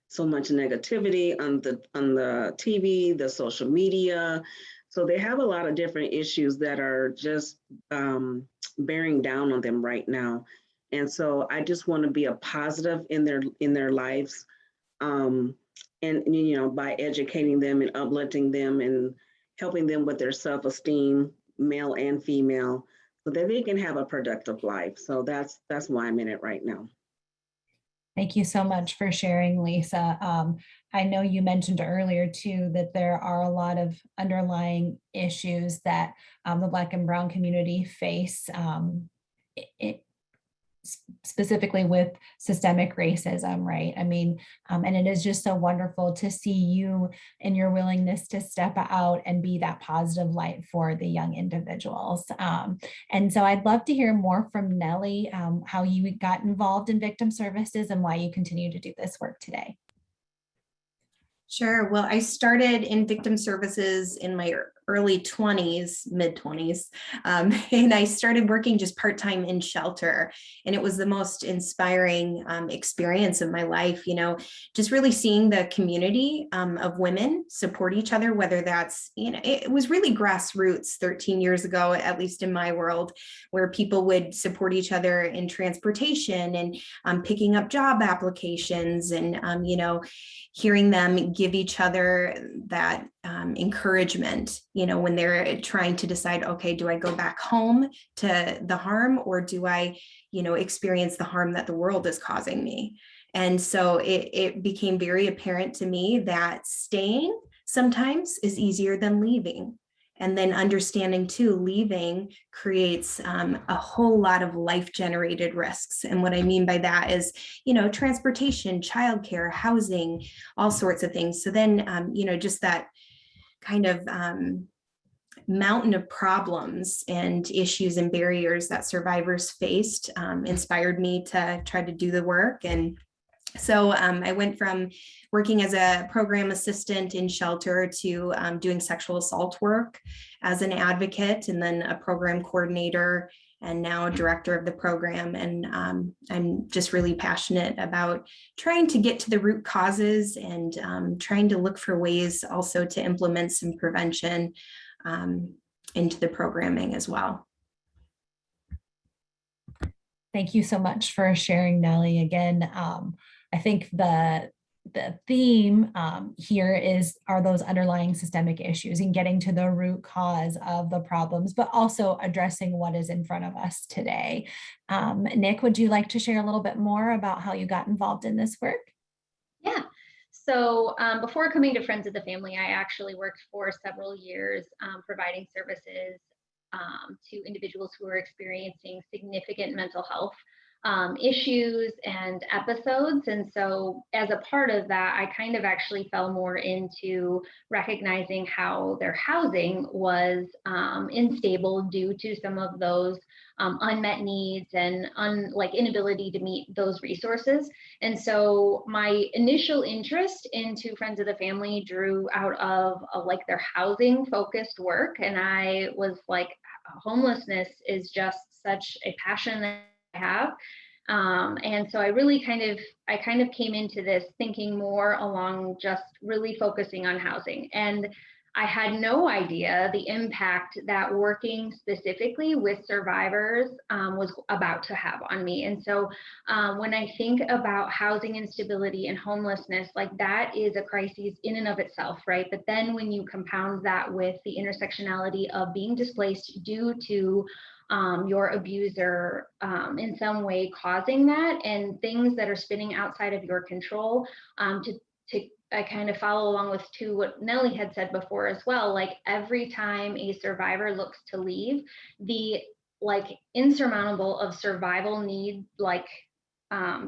so much negativity on the TV, the social media. So they have a lot of different issues that are just bearing down on them right now. And so I just want to be a positive in their lives, and you know, by educating them and uplifting them and helping them with their self-esteem, male and female, so that they can have a productive life. So that's why I'm in it right now. Thank you so much for sharing, Lisa. I know you mentioned earlier too that there are a lot of underlying issues that the Black and brown community face, specifically with systemic racism, right? I mean, and it is just so wonderful to see you and your willingness to step out and be that positive light for the young individuals. And so I'd love to hear more from Nellie, how you got involved in victim services and why you continue to do this work today. Sure. Well, I started in victim services in my early 20s, mid 20s, and I started working just part-time in shelter. And it was the most inspiring experience of my life, you know, just really seeing the community of women support each other, whether that's, you know, it was really grassroots 13 years ago, at least in my world, where people would support each other in transportation and picking up job applications and, you know, hearing them give each other that encouragement, you know, when they're trying to decide, okay, do I go back home to the harm, or do I, you know, experience the harm that the world is causing me? And so it became very apparent to me that staying sometimes is easier than leaving. And then understanding too, leaving creates a whole lot of life-generated risks. And what I mean by that is, you know, transportation, childcare, housing, all sorts of things. So then, you know, just that kind of mountain of problems and issues and barriers that survivors faced inspired me to try to do the work. And So I went from working as a program assistant in shelter to doing sexual assault work as an advocate, and then a program coordinator, and now director of the program. And I'm just really passionate about trying to get to the root causes and trying to look for ways also to implement some prevention into the programming as well. Thank you so much for sharing, Nellie. Again, I think the theme here are those underlying systemic issues and getting to the root cause of the problems, but also addressing what is in front of us today. Nick, would you like to share a little bit more about how you got involved in this work? Yeah. So before coming to Friends of the Family, I actually worked for several years providing services to individuals who are experiencing significant mental health issues and episodes. And so as a part of that, I kind of actually fell more into recognizing how their housing was unstable due to some of those unmet needs and inability to meet those resources. And so my initial interest into Friends of the Family drew out of like their housing focused work. And I was like, homelessness is just such a passion that I have. And so I really kind of came into this thinking more along just really focusing on housing. And I had no idea the impact that working specifically with survivors was about to have on me. And so when I think about housing instability and homelessness, like that is a crisis in and of itself, right? But then when you compound that with the intersectionality of being displaced due to your abuser in some way causing that, and things that are spinning outside of your control, I kind of follow along with what Nellie had said before as well. Like every time a survivor looks to leave, the insurmountable of survival need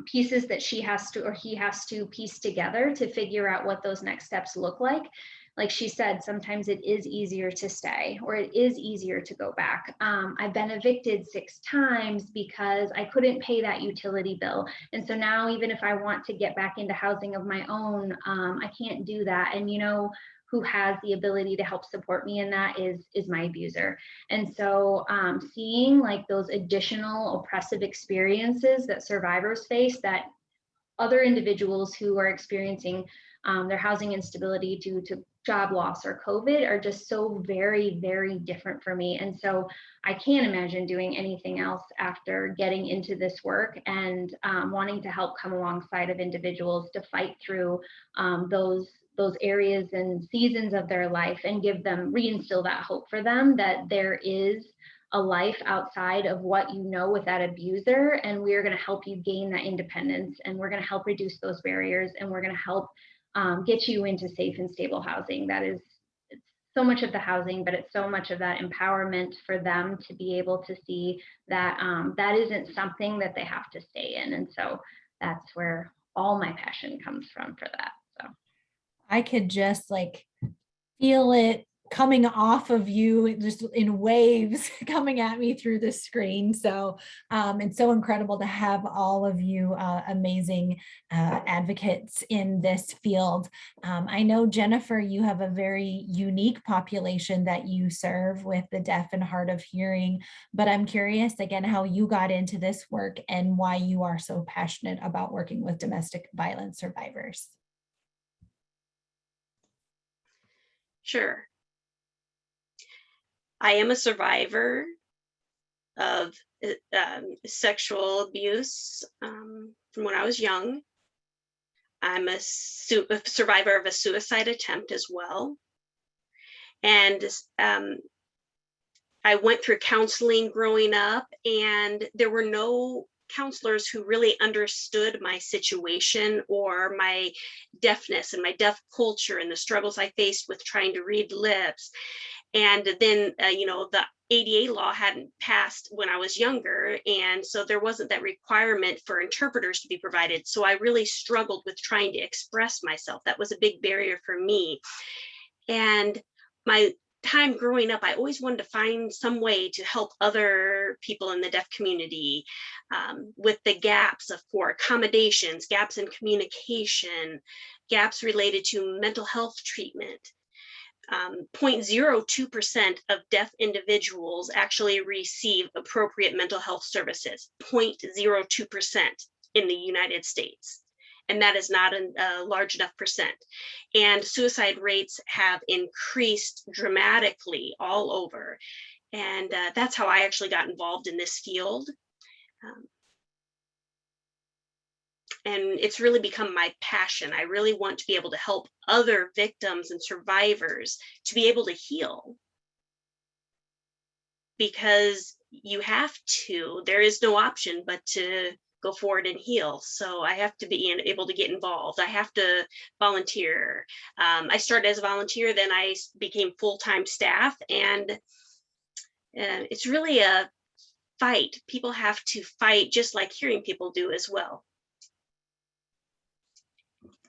pieces that she has to or he has to piece together to figure out what those next steps look like. Like she said, sometimes it is easier to stay or it is easier to go back. I've been evicted 6 times because I couldn't pay that utility bill. And so now even if I want to get back into housing of my own, I can't do that. And who has the ability to help support me in that is my abuser. And so seeing like those additional oppressive experiences that survivors face, that other individuals who are experiencing their housing instability due to job loss or COVID are just so very, very different for me. And so I can't imagine doing anything else after getting into this work and wanting to help come alongside of individuals to fight through those areas and seasons of their life and reinstill that hope for them that there is a life outside of what you know with that abuser, and we're going to help you gain that independence, and we're going to help reduce those barriers, and we're going to help get you into safe and stable housing. That is so much of the housing, but it's so much of that empowerment for them to be able to see that that isn't something that they have to stay in. And so that's where all my passion comes from for that. So I could just feel it coming off of you just in waves coming at me through the screen. So it's so incredible to have all of you amazing advocates in this field. I know, Jennifer, you have a very unique population that you serve with the deaf and hard of hearing, but I'm curious again how you got into this work and why you are so passionate about working with domestic violence survivors. Sure. I am a survivor of sexual abuse from when I was young. I'm a survivor of a suicide attempt as well. And I went through counseling growing up, and there were no counselors who really understood my situation or my deafness and my deaf culture and the struggles I faced with trying to read lips. And then, the ADA law hadn't passed when I was younger. And so there wasn't that requirement for interpreters to be provided. So I really struggled with trying to express myself. That was a big barrier for me. And my time growing up, I always wanted to find some way to help other people in the deaf community with the gaps for accommodations, gaps in communication, gaps related to mental health treatment. 0.02% of deaf individuals actually receive appropriate mental health services, 0.02% in the United States. And that is not a large enough percent. And suicide rates have increased dramatically all over. And that's how I actually got involved in this field. And it's really become my passion. I really want to be able to help other victims and survivors to be able to heal. Because you have to, there is no option but to go forward and heal. So I have to be able to get involved. I have to volunteer. I started as a volunteer, then I became full-time staff, and it's really a fight. People have to fight just like hearing people do as well.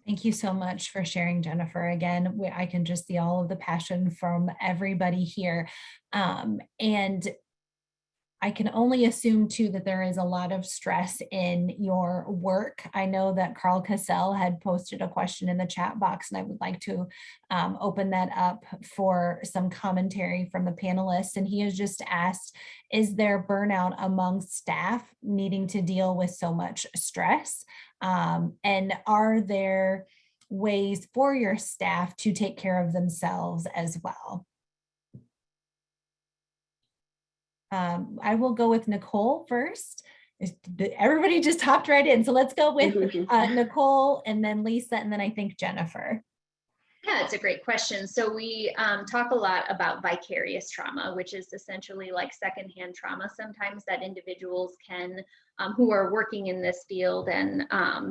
Thank you so much for sharing, Jennifer. Again, I can just see all of the passion from everybody here. And I can only assume too that there is a lot of stress in your work. I know that Carl Cassell had posted a question in the chat box, and I would like to open that up for some commentary from the panelists. And he has just asked, is there burnout among staff needing to deal with so much stress? And are there ways for your staff to take care of themselves as well? I will go with Nicole first. Everybody just hopped right in. So let's go with Nicole, and then Lisa, and then I think Jennifer. Yeah, it's a great question. So we talk a lot about vicarious trauma, which is essentially like secondhand trauma sometimes that individuals can, who are working in this field and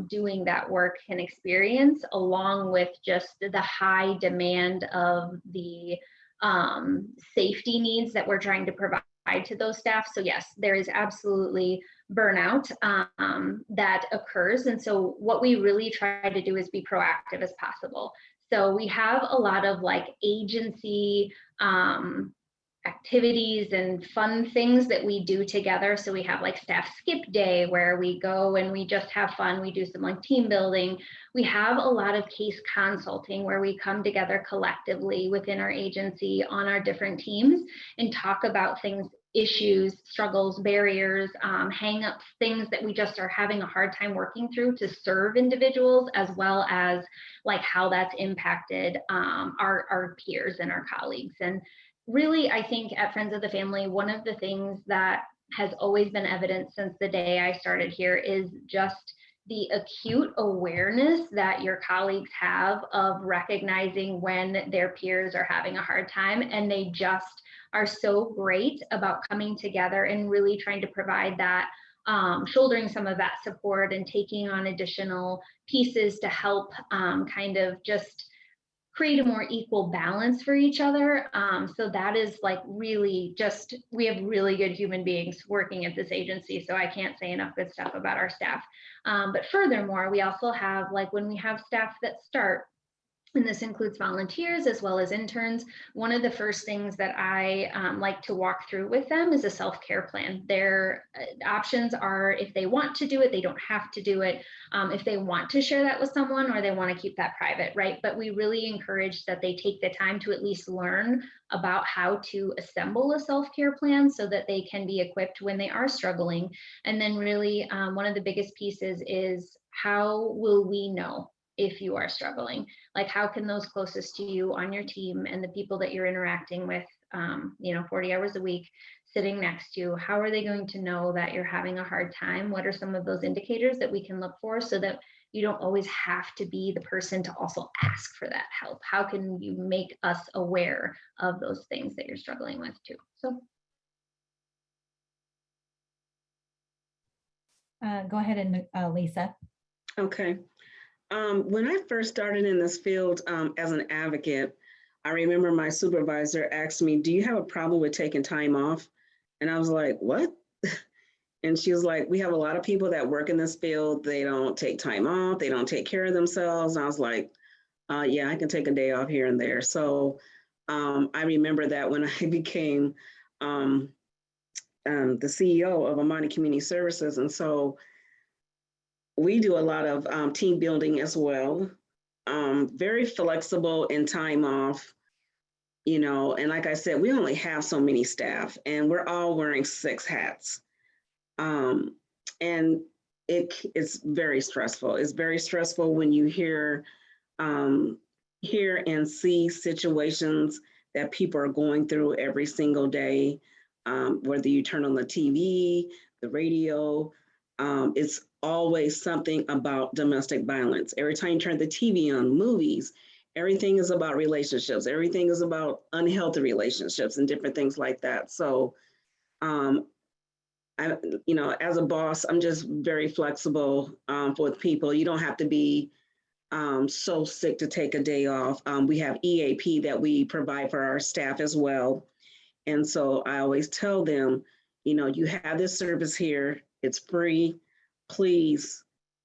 doing that work, can experience, along with just the high demand of the safety needs that we're trying to provide to those staff. So yes, there is absolutely burnout that occurs. And so what we really try to do is be proactive as possible. So we have a lot of like agency activities and fun things that we do together. So we have like staff skip day where we go and we just have fun. We do some like team building. We have a lot of case consulting where we come together collectively within our agency on our different teams and talk about things, issues, struggles, barriers, hang-ups, things that we just are having a hard time working through to serve individuals, as well as like how that's impacted our peers and our colleagues. And really, I think at Friends of the Family, one of the things that has always been evident since the day I started here is just the acute awareness that your colleagues have of recognizing when their peers are having a hard time, and they just are so great about coming together and really trying to provide that, shouldering some of that support and taking on additional pieces to help kind of just create a more equal balance for each other. So that is like really just, we have really good human beings working at this agency. So I can't say enough good stuff about our staff. But furthermore, we also have like when we have staff that start, and this includes volunteers as well as interns, one of the first things that I like to walk through with them is a self-care plan. Their options are, if they want to do it, they don't have to do it. If they want to share that with someone, or they want to keep that private, right? But we really encourage that they take the time to at least learn about how to assemble a self-care plan so that they can be equipped when they are struggling. And then really one of the biggest pieces is, how will we know if you are struggling? Like, how can those closest to you on your team and the people that you're interacting with, 40 hours a week, sitting next to you, how are they going to know that you're having a hard time? What are some of those indicators that we can look for so that you don't always have to be the person to also ask for that help? How can you make us aware of those things that you're struggling with too? So. Go ahead and Lisa. Okay. When I first started in this field as an advocate, I remember my supervisor asked me, "Do you have a problem with taking time off?" And I was like, "What?" And she was like, "We have a lot of people that work in this field. They don't take time off. They don't take care of themselves." And I was like, "Yeah, I can take a day off here and there." So I remember that when I became the CEO of Amani Community Services. And so we do a lot of team building as well. Very flexible in time off, you know, and like I said, we only have so many staff and we're all wearing 6 hats. And it's very stressful. It's very stressful when you hear and see situations that people are going through every single day, whether you turn on the TV, the radio, it's always something about domestic violence. Every time you turn the TV on, movies, everything is about relationships. Everything is about unhealthy relationships and different things like that. So, I, you know, as a boss, I'm just very flexible with people. You don't have to be so sick to take a day off. We have EAP that we provide for our staff as well. And so I always tell them, you know, you have this service here, it's free. Please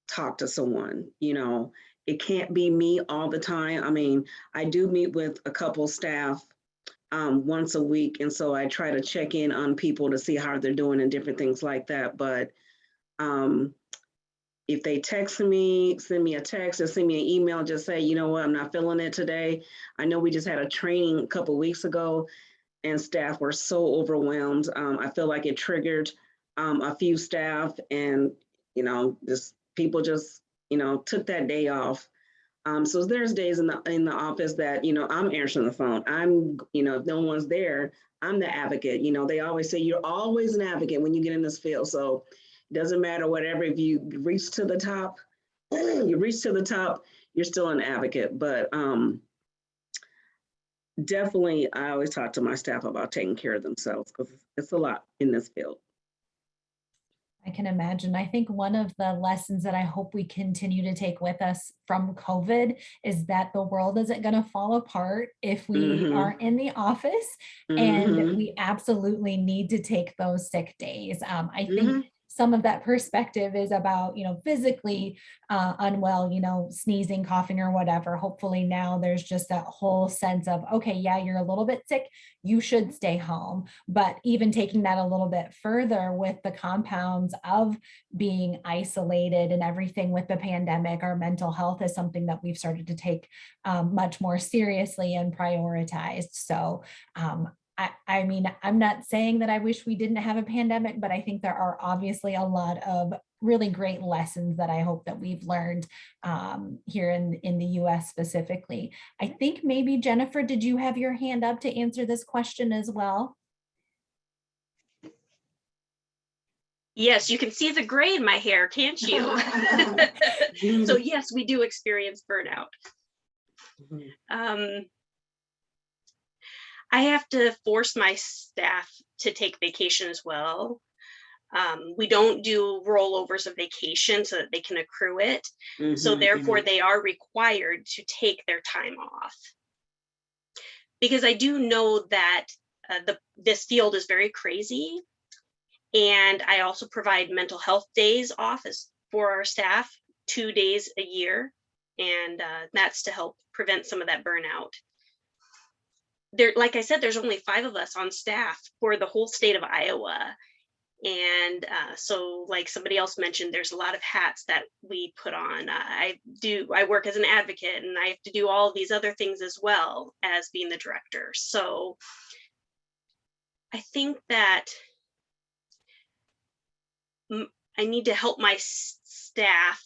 talk to someone. You know, it can't be me all the time. I mean, I do meet with a couple staff once a week. And so I try to check in on people to see how they're doing and different things like that. But if they text me, send me a text or send me an email, just say, you know what, I'm not feeling it today. I know we just had a training a couple of weeks ago and staff were so overwhelmed. I feel like it triggered a few staff and, you know, just people just, you know, took that day off. So there's days in the office that, you know, I'm answering the phone. I'm, you know, if no one's there, I'm the advocate. You know, they always say you're always an advocate when you get in this field. So it doesn't matter whatever, if you reach to the top, you're still an advocate. But definitely, I always talk to my staff about taking care of themselves because it's a lot in this field. I can imagine. I think one of the lessons that I hope we continue to take with us from COVID is that the world isn't going to fall apart if we are in the office, and we absolutely need to take those sick days. I think some of that perspective is about, you know, physically unwell, you know, sneezing, coughing, or whatever. Hopefully now there's just that whole sense of, okay, yeah, you're a little bit sick, you should stay home. But even taking that a little bit further with the compounds of being isolated and everything with the pandemic, our mental health is something that we've started to take much more seriously and prioritized. So I mean, I'm not saying that I wish we didn't have a pandemic, but I think there are obviously a lot of really great lessons that I hope that we've learned here in the US specifically. I think maybe Jennifer, did you have your hand up to answer this question as well? Yes, you can see the gray in my hair, can't you? So yes, we do experience burnout. I have to force my staff to take vacation as well. We don't do rollovers of vacation so that they can accrue it. So therefore they are required to take their time off. Because I do know that this field is very crazy. And I also provide mental health days off for our staff, 2 days a year. And that's to help prevent some of that burnout. There, like I said, there's only 5 of us on staff for the whole state of Iowa. And so like somebody else mentioned, there's a lot of hats that we put on. I work as an advocate and I have to do all these other things as well as being the director. So I think that I need to help my staff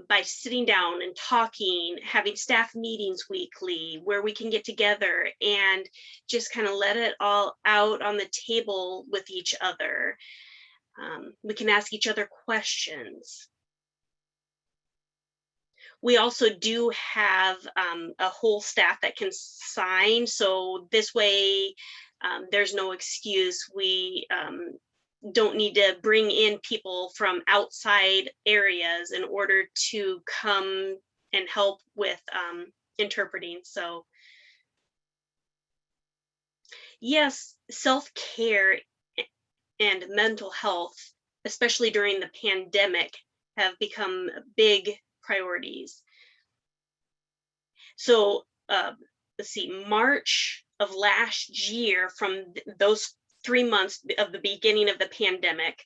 by sitting down and talking, having staff meetings weekly where we can get together and just kind of let it all out on the table with each other. We can ask each other questions. We also do have a whole staff that can sign. So this way, there's no excuse. We don't need to bring in people from outside areas in order to come and help with interpreting. So yes, self-care and mental health, especially during the pandemic, have become big priorities. So let's see, March of last year, from those 3 months of the beginning of the pandemic,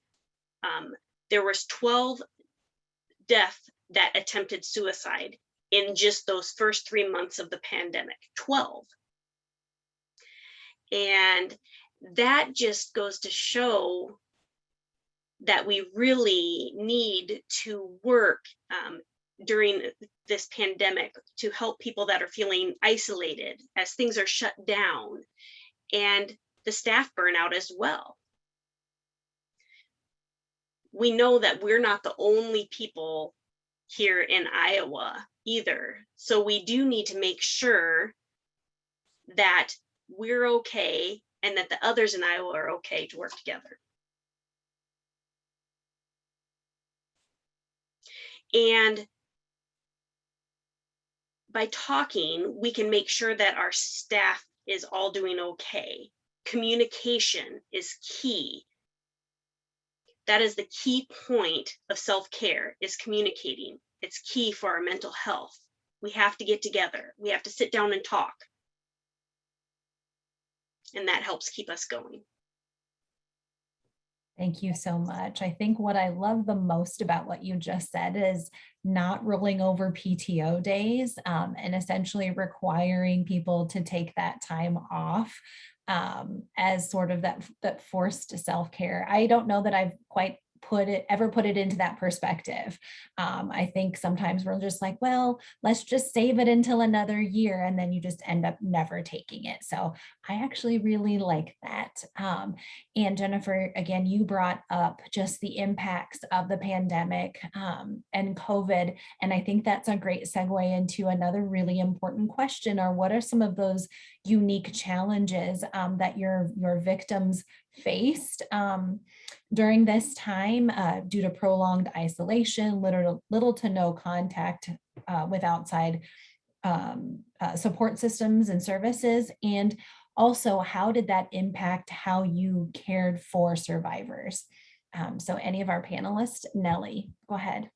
there was 12 deaths that attempted suicide in just those first 3 months of the pandemic. 12. And that just goes to show that we really need to work during this pandemic to help people that are feeling isolated as things are shut down, and the staff burnout as well. We know that we're not the only people here in Iowa either. So we do need to make sure that we're okay and that the others in Iowa are okay to work together. And by talking, we can make sure that our staff is all doing okay. Communication is key. That is the key point of self-care, is communicating. It's key for our mental health. We have to get together. We have to sit down and talk. And that helps keep us going. Thank you so much. I think what I love the most about what you just said is not rolling over PTO days and essentially requiring people to take that time off as sort of that forced self-care. I don't know that I've quite ever put it into that perspective. I think sometimes we're just like, well, let's just save it until another year, and then you just end up never taking it. So I actually really like that. And Jennifer, again, you brought up just the impacts of the pandemic and COVID, and I think that's a great segue into another really important question, or what are some of those unique challenges that your victims faced during this time due to prolonged isolation, little to no contact with outside support systems and services? And also, how did that impact how you cared for survivors? So any of our panelists, Nellie, go ahead.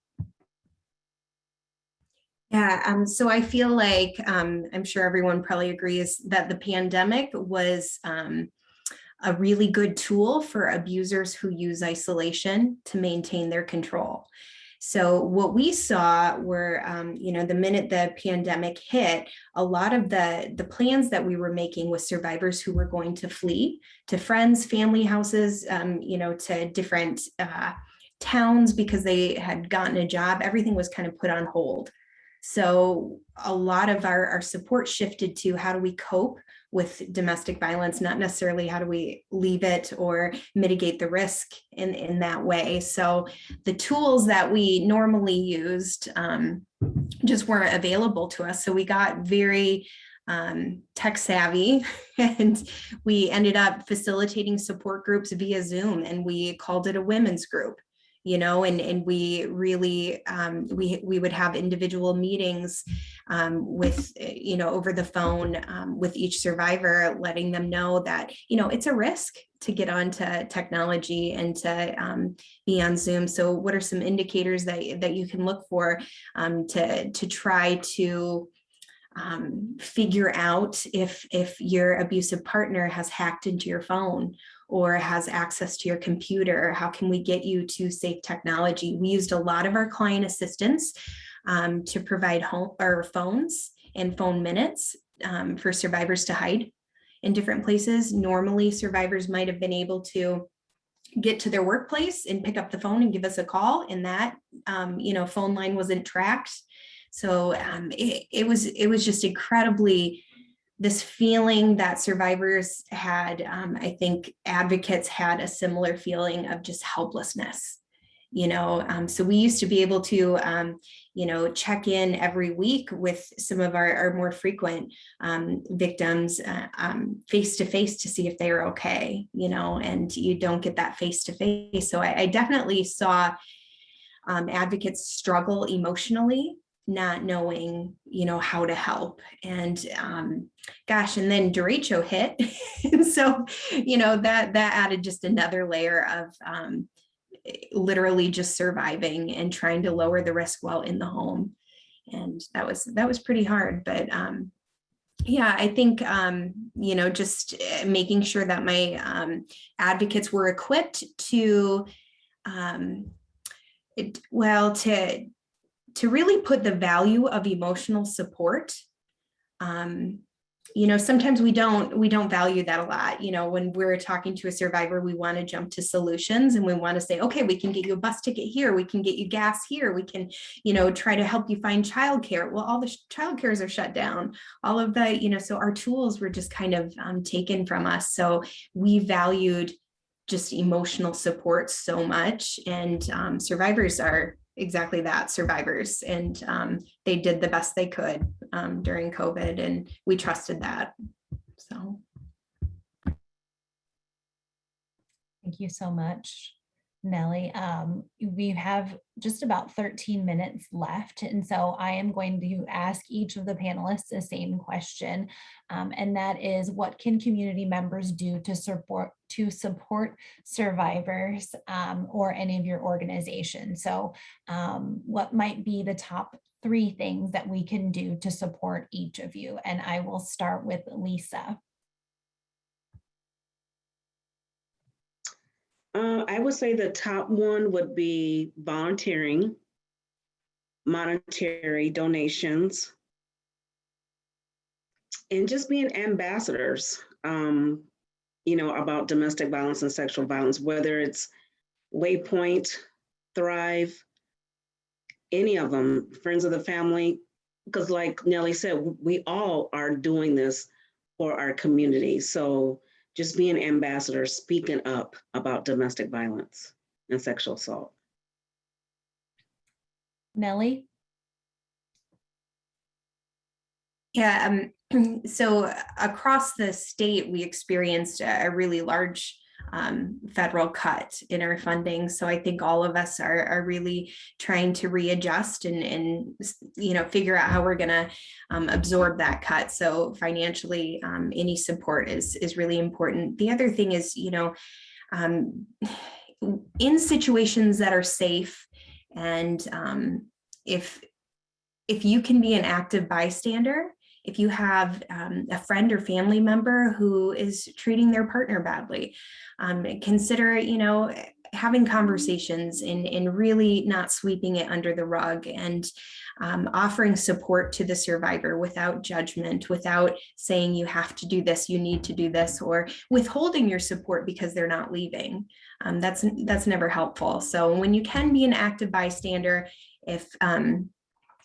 Yeah, so I feel like I'm sure everyone probably agrees that the pandemic was a really good tool for abusers who use isolation to maintain their control. So what we saw were, the minute the pandemic hit, a lot of the plans that we were making with survivors who were going to flee to friends, family houses, to different towns because they had gotten a job, everything was kind of put on hold. So a lot of our support shifted to how do we cope with domestic violence, not necessarily how do we leave it or mitigate the risk in that way. So the tools that we normally used just weren't available to us. So we got very tech savvy, and we ended up facilitating support groups via Zoom, and we called it a women's group. And we really, we would have individual meetings with, over the phone with each survivor, letting them know that, it's a risk to get onto technology and to be on Zoom. So what are some indicators that you can look for to try to figure out if your abusive partner has hacked into your phone or has access to your computer? How can we get you to safe technology? We used a lot of our client assistants to provide phones and phone minutes for survivors to hide in different places. Normally, survivors might have been able to get to their workplace and pick up the phone and give us a call, and that phone line wasn't tracked. So it was just incredibly, this feeling that survivors had, I think advocates had a similar feeling of just helplessness, so we used to be able to, check in every week with some of our more frequent victims face to face to see if they are okay, and you don't get that face to face. So I definitely saw advocates struggle emotionally, not knowing, how to help. And and then derecho hit. And so, that added just another layer of literally just surviving and trying to lower the risk while in the home. And that was pretty hard. But Yeah, I think, just making sure that my advocates were equipped to, um, to really put the value of emotional support. Sometimes we don't value that a lot. When we're talking to a survivor, we want to jump to solutions and we want to say, okay, we can get you a bus ticket here, we can get you gas here, we can, try to help you find childcare. Well, all the childcares are shut down. All of the, so our tools were just kind of taken from us. So we valued just emotional support so much, and survivors are exactly that, survivors, and they did the best they could during COVID, and we trusted that. So Thank you so much, Nellie. We have just about 13 minutes left, and so I am going to ask each of the panelists the same question, and that is, what can community members do to support survivors or any of your organizations? So what might be the top 3 things that we can do to support each of you? And I will start with Lisa. I would say the top one would be volunteering, monetary donations, and just being ambassadors, about domestic violence and sexual violence, whether it's Waypoint, Thrive, any of them, friends of the family, because like Nellie said, we all are doing this for our community. So just being ambassadors, speaking up about domestic violence and sexual assault. Nellie? yeah, so across the state, we experienced a really large federal cut in our funding. So I think all of us are really trying to readjust and figure out how we're going to absorb that cut. So financially, any support is really important. The other thing is, in situations that are safe, and if you can be an active bystander, if you have a friend or family member who is treating their partner badly, consider, having conversations and really not sweeping it under the rug, and offering support to the survivor without judgment, without saying you have to do this, you need to do this, or withholding your support because they're not leaving. That's never helpful. So when you can be an active bystander, if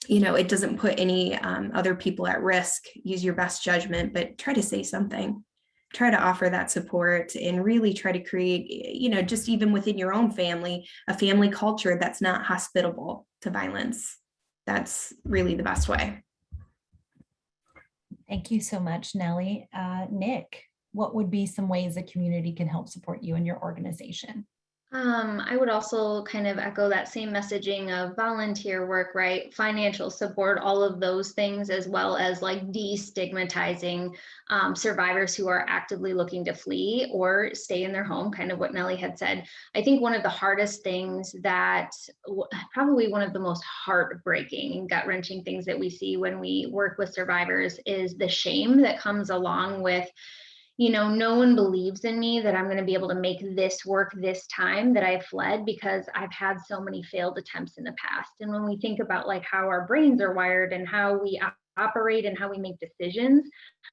it doesn't put any other people at risk, use your best judgment, but try to say something, try to offer that support, and really try to create, just even within your own family, a family culture that's not hospitable to violence. That's really the best way. Thank you so much, Nellie. Nick, what would be some ways the community can help support you and your organization? I would also kind of echo that same messaging of volunteer work, right? Financial support, all of those things, as well as like destigmatizing survivors who are actively looking to flee or stay in their home, kind of what Nellie had said. I think one of the hardest things that, probably one of the most heartbreaking and gut-wrenching things that we see when we work with survivors is the shame that comes along with, no one believes in me that I'm going to be able to make this work this time that I fled, because I've had so many failed attempts in the past. And when we think about like how our brains are wired and how we operate and how we make decisions,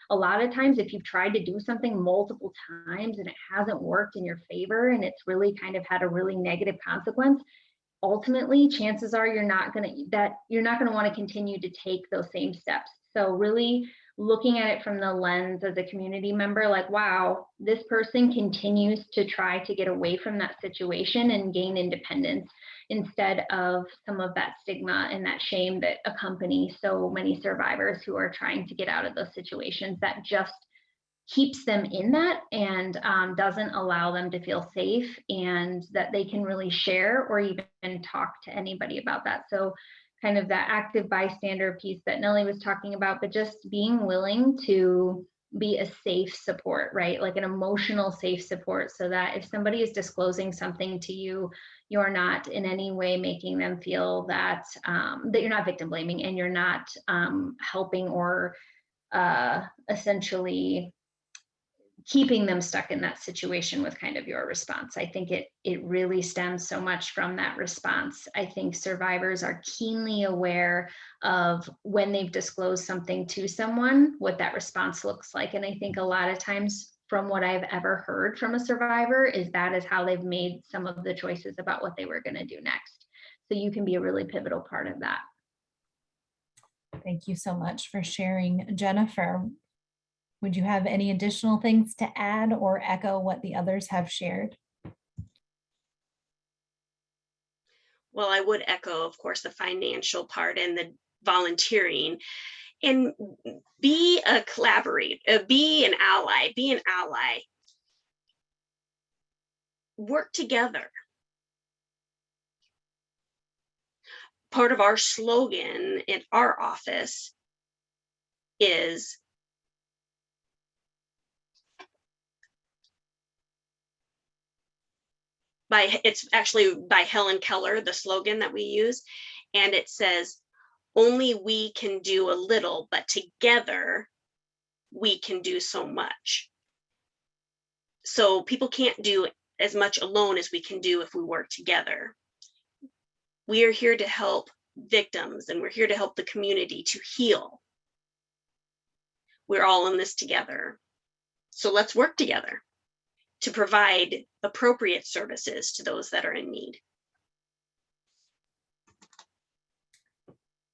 a lot of times if you've tried to do something multiple times and it hasn't worked in your favor, and it's really kind of had a really negative consequence, ultimately chances are you're not going to want to continue to take those same steps. So really looking at it from the lens as a community member, like, wow, this person continues to try to get away from that situation and gain independence, instead of some of that stigma and that shame that accompany so many survivors who are trying to get out of those situations, that just keeps them in that and doesn't allow them to feel safe, and that they can really share or even talk to anybody about that. So kind of that active bystander piece that Nellie was talking about, but just being willing to be a safe support, right? Like an emotional safe support, so that if somebody is disclosing something to you, you're not in any way making them feel that that you're not victim blaming, and you're not helping or essentially keeping them stuck in that situation with kind of your response. I think it really stems so much from that response. I think survivors are keenly aware of when they've disclosed something to someone, what that response looks like. And I think a lot of times from what I've ever heard from a survivor is that is how they've made some of the choices about what they were going to do next. So you can be a really pivotal part of that. Thank you so much for sharing, Jennifer. Would you have any additional things to add or echo what the others have shared? Well, I would echo, of course, the financial part and the volunteering, and be a collaborator, be an ally, work together. Part of our slogan in our office is it's actually by Helen Keller, the slogan that we use. And it says, only we can do a little, but together we can do so much. So people can't do as much alone as we can do if we work together. We are here to help victims, and we're here to help the community to heal. We're all in this together. So let's work together to provide appropriate services to those that are in need.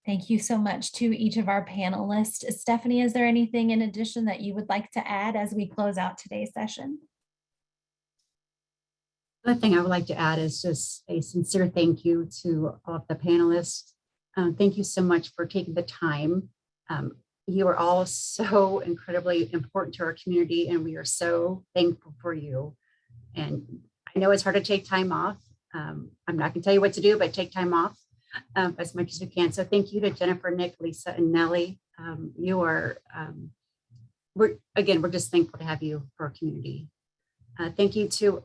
Thank you so much to each of our panelists. Stephanie, is there anything in addition that you would like to add as we close out today's session? The thing I would like to add is just a sincere thank you to all of the panelists. Thank you so much for taking the time. You are all so incredibly important to our community, and we are so thankful for you. And I know it's hard to take time off. I'm not going to tell you what to do, but take time off as much as you can. So thank you to Jennifer, Nick, Lisa, and Nellie. You are, we're just thankful to have you for our community. Thank you to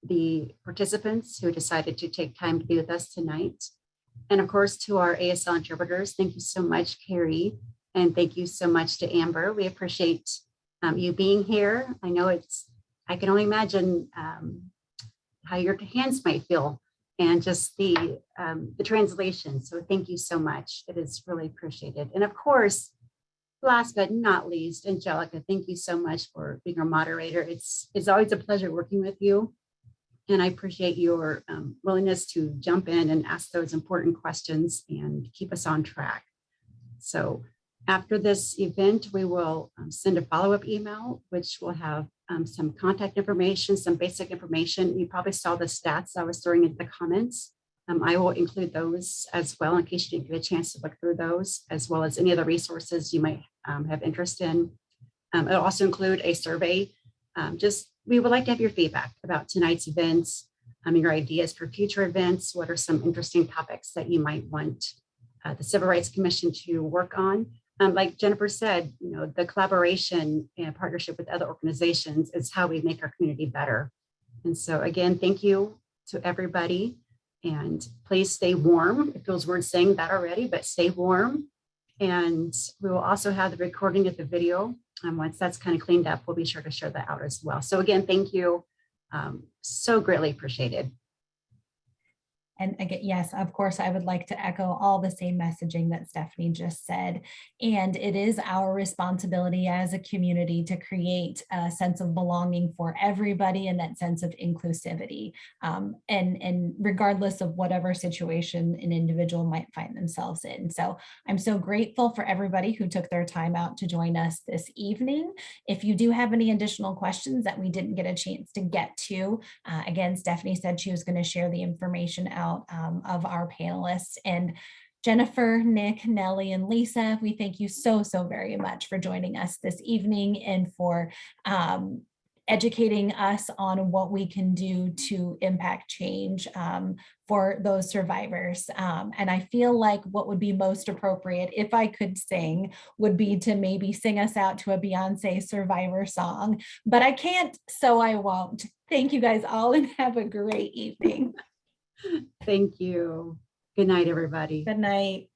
the participants who decided to take time to be with us tonight. And of course, to our ASL interpreters, thank you so much, Carrie. And thank you so much to Amber. We appreciate you being here. I know I can only imagine how your hands might feel and just the translation. So thank you so much. It is really appreciated. And of course, last but not least, Angelica, thank you so much for being our moderator. It's always a pleasure working with you. And I appreciate your willingness to jump in and ask those important questions and keep us on track. So after this event, we will send a follow-up email, which will have some contact information, some basic information. You probably saw the stats I was throwing into the comments. I will include those as well in case you didn't get a chance to look through those, as well as any other resources you might have interest in. It'll also include a survey. We would like to have your feedback about tonight's events, your ideas for future events. What are some interesting topics that you might want the Civil Rights Commission to work on? Like Jennifer said, the collaboration and partnership with other organizations is how we make our community better. And so again, thank you to everybody, and please stay warm. It feels weird saying that already, but stay warm. And we will also have the recording of the video. Once that's kind of cleaned up, we'll be sure to share that out as well. So again, thank you. So greatly appreciated. And again, yes, of course, I would like to echo all the same messaging that Stephanie just said. And it is our responsibility as a community to create a sense of belonging for everybody and that sense of inclusivity. And regardless of whatever situation an individual might find themselves in. So I'm so grateful for everybody who took their time out to join us this evening. If you do have any additional questions that we didn't get a chance to get to, again, Stephanie said she was going to share the information out of our panelists. And Jennifer, Nick, Nellie, and Lisa, we thank you so very much for joining us this evening and for educating us on what we can do to impact change for those survivors. And I feel like what would be most appropriate, if I could sing, would be to maybe sing us out to a Beyonce Survivor song, but I can't, so I won't. Thank you guys all and have a great evening. Thank you. Good night, everybody. Good night.